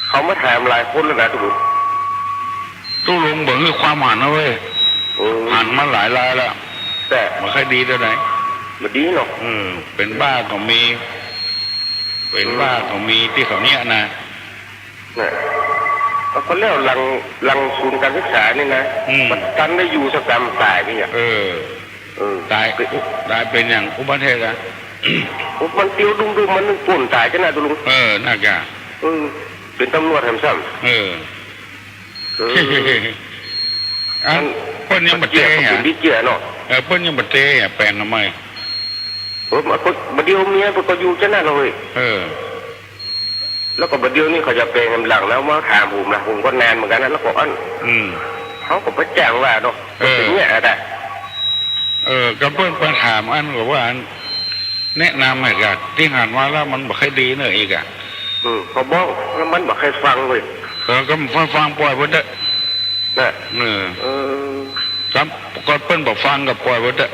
เขามาถามหลายคนแล้วนะตู้ลุงบอกเรื่องความหันนะเว้ยหันมาหลายรายแล้วแต่มาใครดีเท่าไหร่มาดีเนาะเป็นบ้าก็มีที่เขาเนี้ยนะเขาเรียกหลังศูนย์การศึกษานี่นะมันกันได้อยู่สกรรมตายไปเนี่ยตายเป็นอย่างอุบัติเหตุอะมันเตี้ยวดุ้งมันป่นตายจะน่าตุลุงน่ากะเป็นตำรวจแถมซ้ำเพิ่นยังบัดเตะดิเจียเนาะเพิ่นยังบัดเตะแปลงทำไมบัดเดียวเมียก็อยู่จะน่าเลยแล้วก็บัดเดียวนี่เขาจะแปลงหลังแล้วมาถามผมนะผมก็นานเหมือนกันนะแล้วก็เขาก็ไปแจ้งว่าเนาะเป็นเนี่ยแต่ก็เพิ่นไปถามอันก็ว่าแนะนำให้กันที่หันมาแล้วมันบอกให้ดีเนอะอีกอ่ะเขาบอกแล้วมันบอกให้ฟังเลยก็ฟังปล่อยไว้เด้อครับก็เพิ่นบอกฟังกับปล่อยไว้เด้อ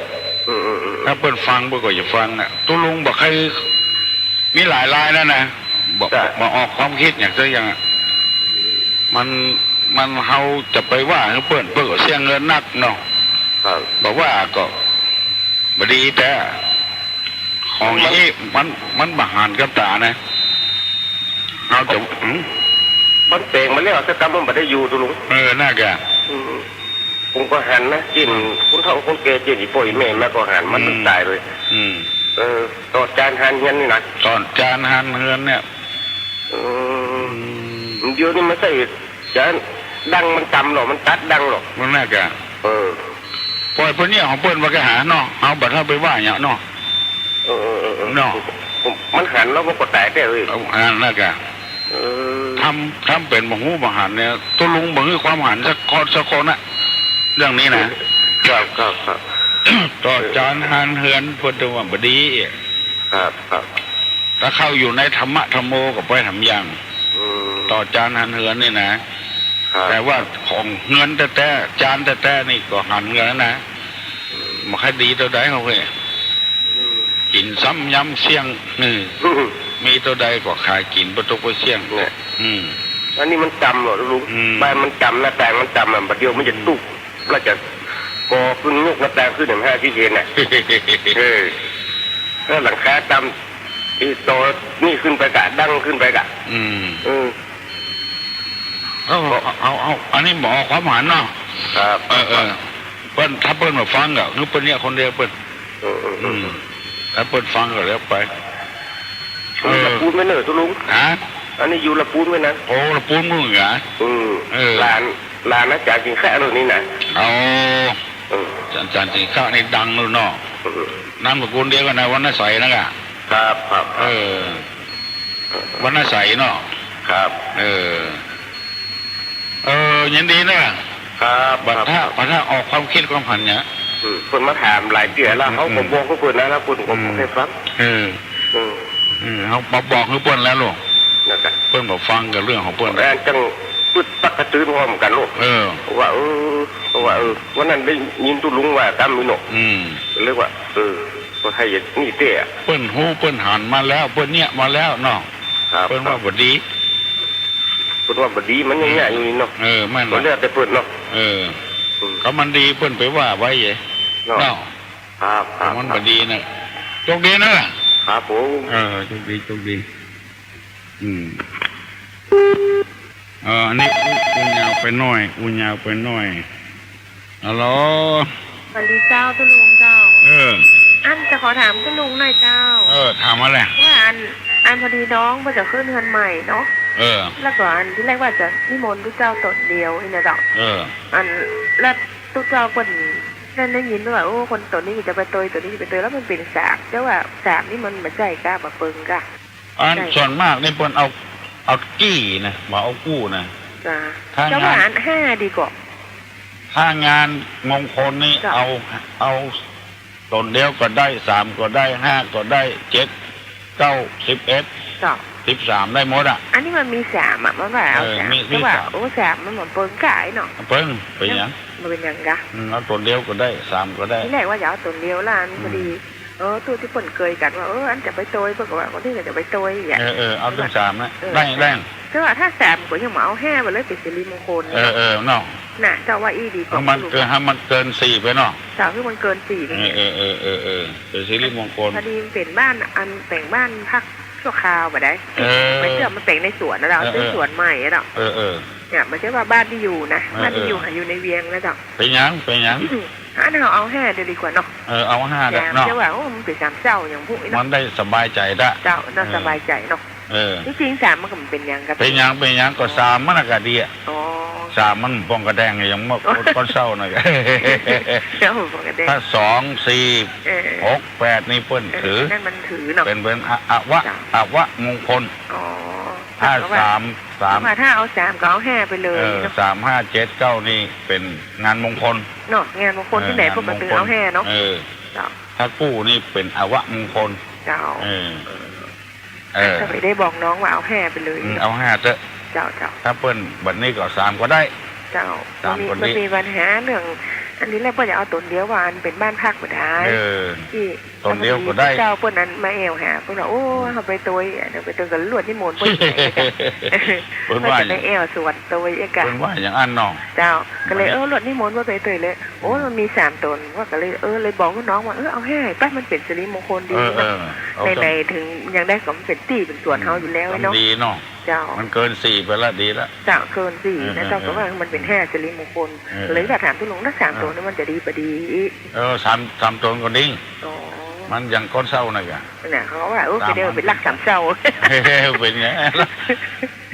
ถ้าเพิ่นฟังเพิ่นก็อย่าฟังน่ะตู้ลุงบอกให้มีหลายรายแล้วนะบอกมาออกความคิดอย่างเช่นอย่างมันเขาจะไปว่าให้เพิ่นก็เสียเงินนักเนาะบอกว่าก็บดีแต่ของนี้มันบาหันกับตานะเอาจะมันเต่งมันเรียกสกรรมมันไม่ได้อยู่ตุลุงน่าแกผมก็หันนะจินคุณเท่าคนเกจินอีป่วยแม่แม่ก็หันมันตายเลยต่อจานหันเงินนี่นะต่อจานหันเงินเนี่ยเดี๋ยวนี้ไม่ใช่จานดังมันจำหรอกมันตัดดังหรอกมันน่าแกปล่อยพวกนี้ของเปิ้ลมาแกหาเนาะเอาบัตรเข้าไปว่าอย่างเนาะเนาะมันหันแล้วมันก็ตายได้เลยน่าแกทำเป็นมหูมหันเนี่ยตัวลุงบอกคือความหันสักคนนะเรื่องนี้นะครับต่อจานหันเฮือนพุทธวัมบดีครับถ้าเข้าอยู่ในธรรมะธรรมโมกับไปทำอย่างต่อจานหันเฮือนนี่นะแต่ว่าของเงินแต่จานแต่นี่ก็หันเงินนะมาให้ดีตัวใดเขาเลยกิ กินซ้ำย้ำเสี่ยงมีตัวใดก็ขายกินประตูก็เสี่ยงเลยอันนี้มันจำเหรอลุงใบมันจำหน้าแตงมันจำอ่ะบัดเดียวมันจะตุกแล้วจะกอขึ้นลูกหน้าแตงขึ้นอย่างที่เห็นน่ะถ้าหลังคาจำที่โตนี่ขึ้นไปกะดังขึ้นไปกะเอาอันนี้หมอความหมายเนาะครับเปิ้ลถ้าเปิ้ลมาฟังก็คือเปิ้ลเนี่ยคนเดียวเปิ้ลถ้าเปิ้ลฟังก็แล้วไปละปูนไม่เหนื่อยทุลุงอันนี้อยู่ละปูนไว้นะโอ้ละปูนมึงเหรอลานอาจารย์จิงแค่ตัวนี้นะอาจารย์จิงแค่นี่ดังเลยเนาะน้ำละปูนเดียวกันนะวันน่าใสนะกะครับวันน่าใสเนาะครับยินดีนะครับบัดถ้าออกความคิดความผันเนี่ยคนมาถามหลายเดือนแล้วเขาบอกเขาเปิดแล้วคุณผมให้ฟังเขาบอกคือเปิ้ลแล้วลูกเปิ้ลบอกฟังกับเรื่องของเปิ้ลแล้วจังปึ๊ดตักกระตื้นพร้อมกันลูกว่าวันนั้นได้ยินตุลุงว่าตามมิโนเรียกว่าก็ให้นี่เตี้ยเปิ้ลหูเปิ้ลหันมาแล้วเปิ้ลเนี่ยมาแล้วเนาะเปิ้ลว่าบดีเปิ้ลว่าบดีมันยังไงอยู่นี่เนาะมันเรียกแต่เปิ้ลเนาะเขามันดีเปิ้ลไปว่าไว้เนาะมันบดีนะโชคดีนะครับผมโชคดีอันนี้อุญยาวไปหน่อยฮัลโหลสวัสดีเจ้าตุลุงเจ้าอันจะขอถามตุลุงหน่อยเจ้าถามอะไรว่าอันพอดีน้องมาจะขึ้นเงินใหม่เนาะแล้วก็อันที่แรกว่าจะนิมนต์ทุกเจ้าตนเดียวนี่นะเจ้าอันแล้วทุกเจ้าคนนั่นได้ยินว่าโอ้คนตัวนี้จะไปตัวนี้จะไปตัวแล้วมันเป็นสามเจ้าว่าสามนี่มันมาใจกล้ามาเปิงกะอันส่วนมากนี่เปิ้นเอากี้นะมาเอากู้นะเจ้าว่าอัน5ดีกว่าถ้างานมงคลนี่เอาตนเดียวก็ได้3ก็ได้5ก็ได้7 9 11 13ได้หมดอันนี้มันมี3มันว่าเอา3แต่ว่าโอ้3มันเหมือนเปิงกายเนาะเปิ้งเป็นหยังมันเป็นหยังกะเอาตนเดียวก็ได้3ก็ได้ที่แรกว่าจะเอาตนเดียวล่ะพอดีตัวที่คนเคยกันว่าอันจะไปโตยเพื่อว่าคนที่จะไปโตยอย่างเอาถึง3นะได้แต่ว่าถ้า3ก็ยังมาเอา5ไปเลยเป็นสิริมงคลเนาะน่ะเจ้าว่าอีดีกว่ามันเกิน4ไปเนาะคือมันเกิน4เป็นสิริมงคลพอดีเป็นบ้านอันแต่งบ้านพักชั่วคราวแบบได้ไปเชื่อมันแต่งในสวนนะเราซื้อสวนใหม่นะเนี่ยมันใช่ว่าบ้านที่อยู่นะบ้านที่อยู่ในเวียงนะจ๊ะเป็นยังอันเราเอา5เดียวดีกว่าเนาะเอา5ได้เนาะใช่ว่ามันเป็น3เจ้าอย่างพวกนี้มันได้สบายใจได้เจ้าน่าสบายใจเนาะจริงๆ3มันก็เป็นยังกันเป็นยังก็3มันก็ดี3มันป้องกระแดงอย่างมากก้อนเศร้าหน่อยถ้า2 4 6 8นี่เปิ้นถือนั่นมันถือเนาะเป็นอวะมงคลถ้า3ถ้าเอา3ก็เอา5ไปเลย3 5 7 9นี่เป็นงานมงคลเนาะงานมงคลที่ไหนพวกมันถือเอา5เนาะถ้ากู้นี่เป็นอวะมงคลเจ้าจะไปได้บอกน้องว่าเอา5ไปเลยเอา5เถอะเจ้าถ้าเปิ้นบัดนี้ก็3ก็ได้เจ้ามันมีปัญหาเรื่องอันนี้แหละเปิ้นจะเอาตนเดียวว่าอันเป็นบ้านพักบ่ได้ที่ตนเดียวก็ได้เจ้าเปิ้นนั้นมาแอวหาเปิ้นว่าโอ้เฮาไปตัวเดี๋ยวไปตัวกันลวดนิมนต์เปิ้นเปิ้นว่าจะแอวสวดตัวอีกะเปิ้นว่าอย่างอันน้องเจ้าก็เลยลวดนิมนต์ว่าไปตัวเลยโอ้มันมี3ตนว่าก็เลยเลยบอกน้องว่าเอาให้ป้ามันเป็นสิริมงคลดีในถึงยังได้ก็เป็นตีเป็นส่วนเฮาอยู่แล้วเนาะดีเนาะเจ้ามันเกิน4ไปแล้วดีแล้วเจ้าเกิน4นะเจ้าก็ว่ามันเป็น5สิริมงคลเลยถ้าถามทุลุงถ้า3ตัวนั้นมันจะดีบ่ดี3ตัวก็ดิ้งมันยังก้อนเศร้าหน่อยอ่ะเนี่ยเขาว่าไปเดียวเป็นรัก3เศร้าเป็นไง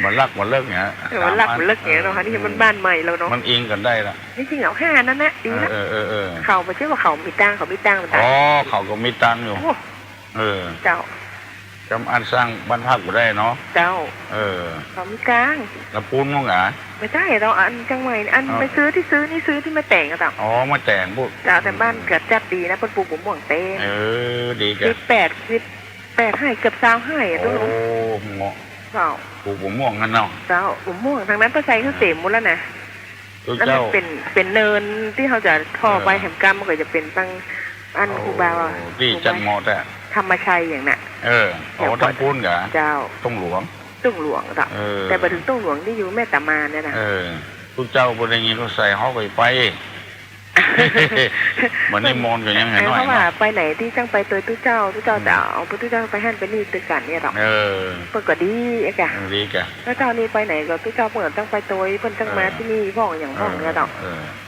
มันรักมันเลิกไงมันรักมันเลิกไงเนาะนี่มันบ้านใหม่แล้วเนาะมันอิงกันได้ละนี่จริงเอา5นั่นนะดีนะเขาไม่ใช่ว่าเขามีตังเขาเขาก็มีตังอยู่เจ้าจำอันสร้างบ้านพักอยู่ได้เนาะเจ้าเขามีกลางแล้วปูนมั้งอ่ะไม่ใช่เราอันจังใหม่อันไปซื้อที่มาแต่งกันต่างมาแต่งบุเจ้าแต่บ้านเกิดจัดดีนะเป็นปูผมม่วงเต้ดีกัน18ให้เกือบ20ให้ตัวลุงเหมาะเจ้าปูผมม่วงกันเนาะเจ้าผมม่วงทางนั้นป้าใจเขาเต็มหมดแล้วนะแล้วมันเป็นเนินที่เขาจะท่อไปแหมกรรมมันก็จะเป็นตั้งอันคูบาที่จันหมดอ่ะ ธรรมชัยอย่างน่ะโอ้ต้องพูนกะเจ้าต้องหลวงจ้ะแต่ไปถึงต้องหลวงที่อยู่แม่ตามาเนี่ยนะทุกเจ้าบริเวณเขาใส่เขาไปเหมือนนิมนต์กันยังไงน้อยเพราะว่าไปไหนที่จังไปตัวตู้เจ้าจะเอาตู้เจ้าไปหั่นไปนี่ตึกกันเนี่ยหรอกเปิดก็ดีไอ้แกดีแกแล้วเจ้านี่ไปไหนก็ตู้เจ้าเปิดตั้งไปตัวเพิ่นจังมาที่นี่พ่ออย่างพ่อเนี่ยหรอก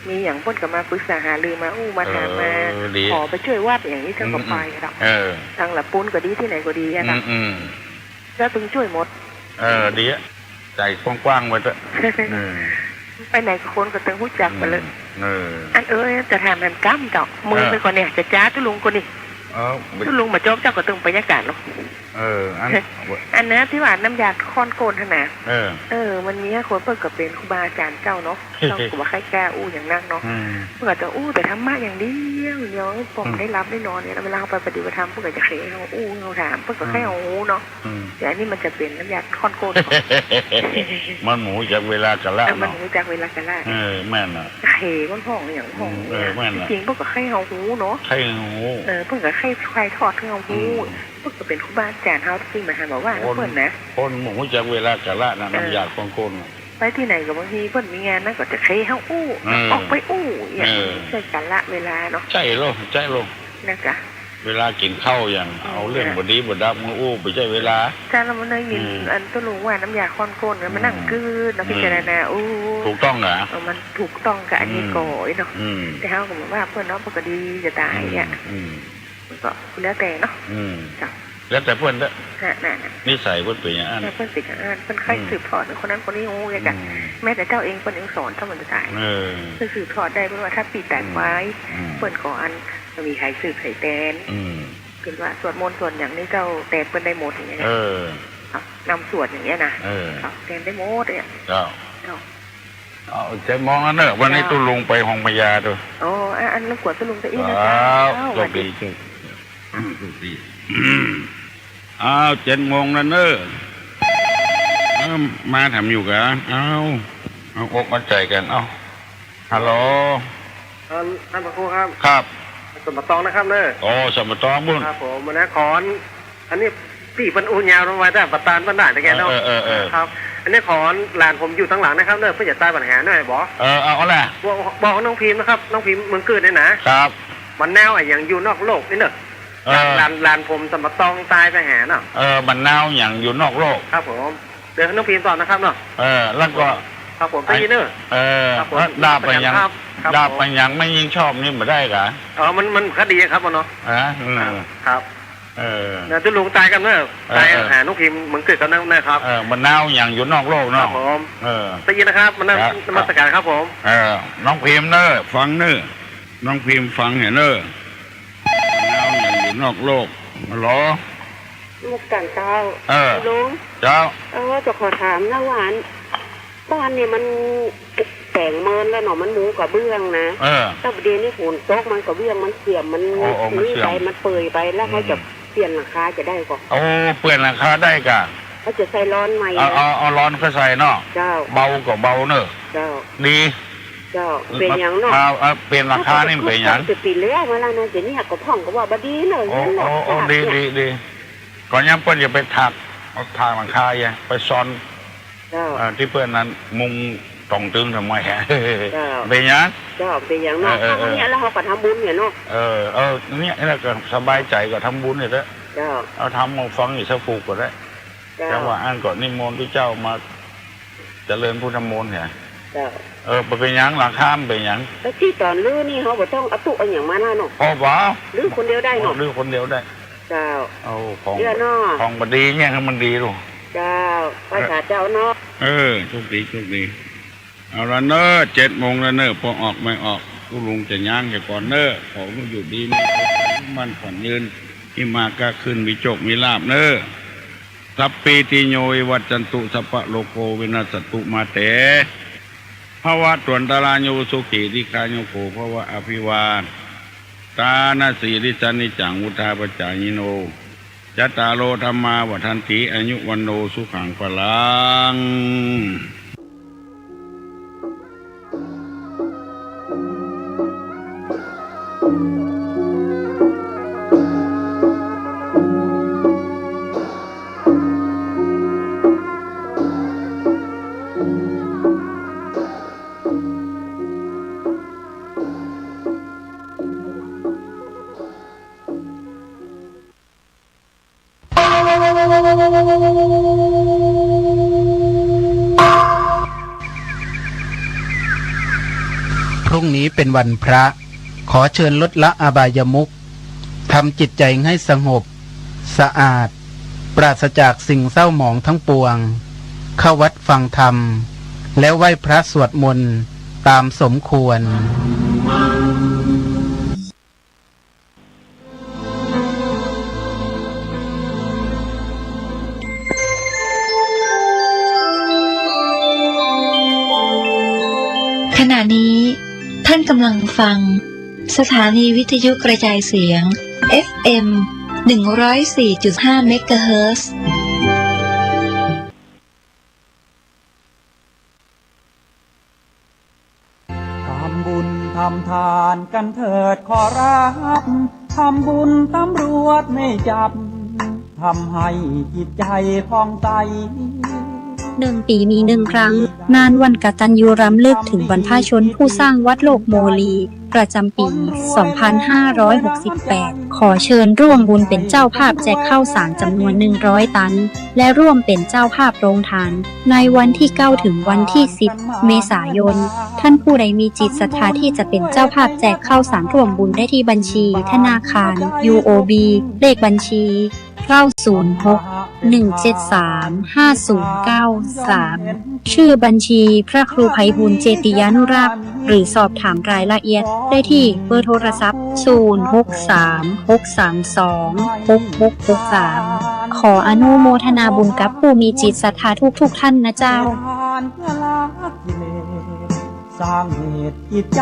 มีอย่างเพิ่นก็มาปรึกษาหารือมามาถามมาขอไปช่วยวัดอย่างนี้จังก็ไปหรอกทางหลับปุ้นก็ดีที่ไหนก็ดีนะแล้วตึงช่วยหมดดีใจกว้างๆไว้เถอะไปไหนก็คนก็ตึงหู้จักไปเลยอันจะทำนันกั้มดอกมือไปก่อนเนี่ยจะจ้าตุลุงคนนี้ตุลุงมาโจ๊กเจ้าก็ตึงบรรยากาศเนาะอันนั้นที่ว่าน้ำยาค้อนโกนขนาดมันมีคนเปิดกับเป็นครูบาอาจารย์เจ้าเนาะเจ้าก็ว่าใครแก้อย่างนั่งเนาะเพื่อจะแต่ธรรมะอย่างเดียวผมได้รับได้นอนเนี่ยเวลาเขาไปปฏิบัติธรรมเพื่อจะเขยเขาเขาถามเพื่อก็แค่เนาะแต่อันนี้มันจะเป็นน้ำยาค้อนโกนมันหมูจากเวลากะละมันหมูจากเวลากะละแม่น่ะเขยมันห่องอย่างห่องจริงเพื่อก็แค่เขาเนาะแค่เพื่อก็แค่ควายทอดเขาเพื่อก็เป็นครูบาอาจารย์เขาที่มาหาบอกว่าเพื่อนนะคนหมูจากเวลากะละนะน้ำยาค้อนโกนไปที่ไหนกับบางทีเพื่อนมีงานนั่นก็จะเคยเขาออกไปอย่างใช่กันละเวลาเนาะใช่ลงนะจ๊ะเวลากินข้าวอย่างเอาเรื่องบดีบดับมือไปใช่เวลาจ้าเราไม่ได้ยินอันตุลุงว่าน้ำยาค้อนโกนมันนั่งกืนนะพิจารณาถูกต้องเหรอมันถูกต้องกับอันนี้ก่อยเนาะแต่เขาก็บอกว่าเพื่อนเนาะปกติจะตายอ่ะก็แล้วแต่เนาะจ้ะแล้วแต่เพื่อนเด้อนิสัยเพื่อนเป็นอย่างนั้นเพื่อนติดอย่างนั้นเพื่อนใครสืบทอดคนนั้นคนนี้กันแม้แต่เจ้าเองเพื่อนยังสอนถ้ามันจะตายเพื่อนสืบทอดได้เพราะว่าถ้าปีแตกไว้เพื่อนก่อนจะมีใครสืบใครแตนคือว่าสวดมนต์ส่วนอย่างนี้เจ้าแตนเพื่อนได้หมดอย่างเงี้ยนำสวดอย่างเงี้ยนะแตนได้หมดเนี่ยใจมองเนอะวันนี้ตุลุงไปห้องพญาด้วยอันลูกขวดตุลุงจะอีนะจ๊ะจบดี7 โมงแล้วเนอะมาทำอยู่กะเอาอกมาใจกันฮัลโหลท่านพระครูครับ ครับสมบัติตองนะครับเนอะสมบัติตองบุญครับผมมันนะขอนอันนี้พี่ปันอูยาวลงไว้แต่ปัตตานปันด่านแต่แกเนาะครับอันนี้ขอนหลานผมอยู่ทั้งหลังนะครับเนอะเพื่อจะตายปัญหาหน่อยบอเอาแหละบอกน้องพิมพ์นะครับน้องพิมพ์เมืองเกิดเนี่ยนะครับมันแนวอย่างอยู่นอกโลกนี่เนอะลานผมสมบัติตองตายไปหาเนาะมันแนวอย่างอยู่นอกโลกครับผมเดี๋ยวน้องพิมพ์ต่อนะครับเนาะแล้วก็ครับผมไปยินเนอะดาบไปยังไม่ยิ่งชอบนี่มาได้กะมันคดีครับเนาะครับเดี๋ยวจะลุงตายกันเนอะตายหาน้องพิมพ์เหมือนเกิดกันนั่นนะครับมันแนวอย่างอยู่นอกโลกเนาะครับผมไปยินนะครับมันนั่งมาตรการครับผมน้องพิมพ์เนอะฟังเนอะน้องพิมพ์ฟังเห็นเนอะนอกโลกมาล้อลูกกันเจ้าลุงเจ้าจะขอถามนะหวานบ้านเนี่ยมันแต่งเมินแล้วเนาะมันหมูกับเบื้องนะถ้าประเดี๋ยวนี้ฝนตกมันกับเบื้องมันเสื่อมมันนี่ไปมันเปื่อยไปแล้วเขาจะเปลี่ยนราคาจะได้ก่อนเปลี่ยนราคาได้กะเขาจะใส่ร้อนใหม่เอาร้อนก็ใส่เนาะเจ้าเบาก็เบาเนอะเจ้าดีเจ้าเป็นอย่างเนาะเปลี่ยนราคานี่เป็นอย่างจะปีแล้วมาแล้วนะเดี๋ยวนี้ก็พ่องก็ว่าบดีเนอะดีก่อนยังเปิ้ลจะไปถักเอาทางหลังคาอย่าไปซ้อนที่เพื่อนนั้นมุงตรงตึงทำไมฮะเป็นยังเป็นอย่างเนาะเนี่ยแล้วเขาก็ทำบุญเนี่ยเนาะเนี่ยแล้วก็สบายใจก็ทำบุญเนี่ยแหละเอาทำมาฟังอยู่สักฟูกก็ได้จังหวะอันก่อนนิมนต์พระเจ้ามาเจริญพุทธมนต์เนี่ยเป็นยังหลังข้ามเป็นยังแล้วที่ตอนลื้อนี่เขาบอกต้องเอาตุเอาอย่างมาหน้าเนาะว้าวลื้อคนเดียวได้เนาะลื้อคนเดียวได้เจ้าของบดีเนี่ยมันดีลูกเจ้าภาษาเจ้าเนาะโชคดีเอาละเนอะ7 โมงแล้วเนอะพอออกไม่ออกกูลุงจะย่างแค่ก่อนเนอะของอยู่ดีมันขวัญยืนที่มาก็ขึ้นมีโชคมีลาภเนอะสัพปีติโยวัจจันตุสัพพะโลโกวินาศตุมาเตภวะตวนตาลาโยสุขีทิคาโยโกภวะอภิวาตานาสีริจันิจังวุธาปจายิโนจัตตาโลธรรมาวัฏันติอายุวันโนสุขังพลัง พรุ่งนี้เป็นวันพระ ขอเชิญลดละอบายมุขทำจิตใจให้สงบสะอาดปราศจากสิ่งเศร้าหมองทั้งปวงเข้าวัดฟังธรรมแล้วไหว้พระสวดมนต์ตามสมควรขณะนี้ท่านกำลังฟังสถานีวิทยุกระจายเสียง FM 104.5 เมกะเฮิรตซ์ทำบุญทำทานกันเถิดขอรับทำบุญตำรวจไม่จับทำให้จิตใจผ่องใส1 ปีมี 1 ครั้งงานวันกตัญญูรำลึกถึงบรรพชนผู้สร้างวัดโลกโมลีประจำปี 2568 ขอเชิญร่วมบุญเป็นเจ้าภาพแจกข้าวสารจำนวน 100 ตันและร่วมเป็นเจ้าภาพโรงทานในวันที่ 9 ถึงวันที่ 10 เมษายนท่านผู้ใดมีจิตศรัทธาที่จะเป็นเจ้าภาพแจกข้าวสารร่วมบุญได้ที่บัญชีธนาคาร UOB เลขบัญชี906-173-5093 ชื่อบัญชีพระครูไพบูลย์เจติยานุรักษ์หรือสอบถามรายละเอียดได้ที่เบอร์โทรศัพท์ 063-632-6663 ขออนุโมทนาบุญกับผู้มีจิตศรัทธาทุกท่านนะเจ้าสร้างเหตุจิตใจ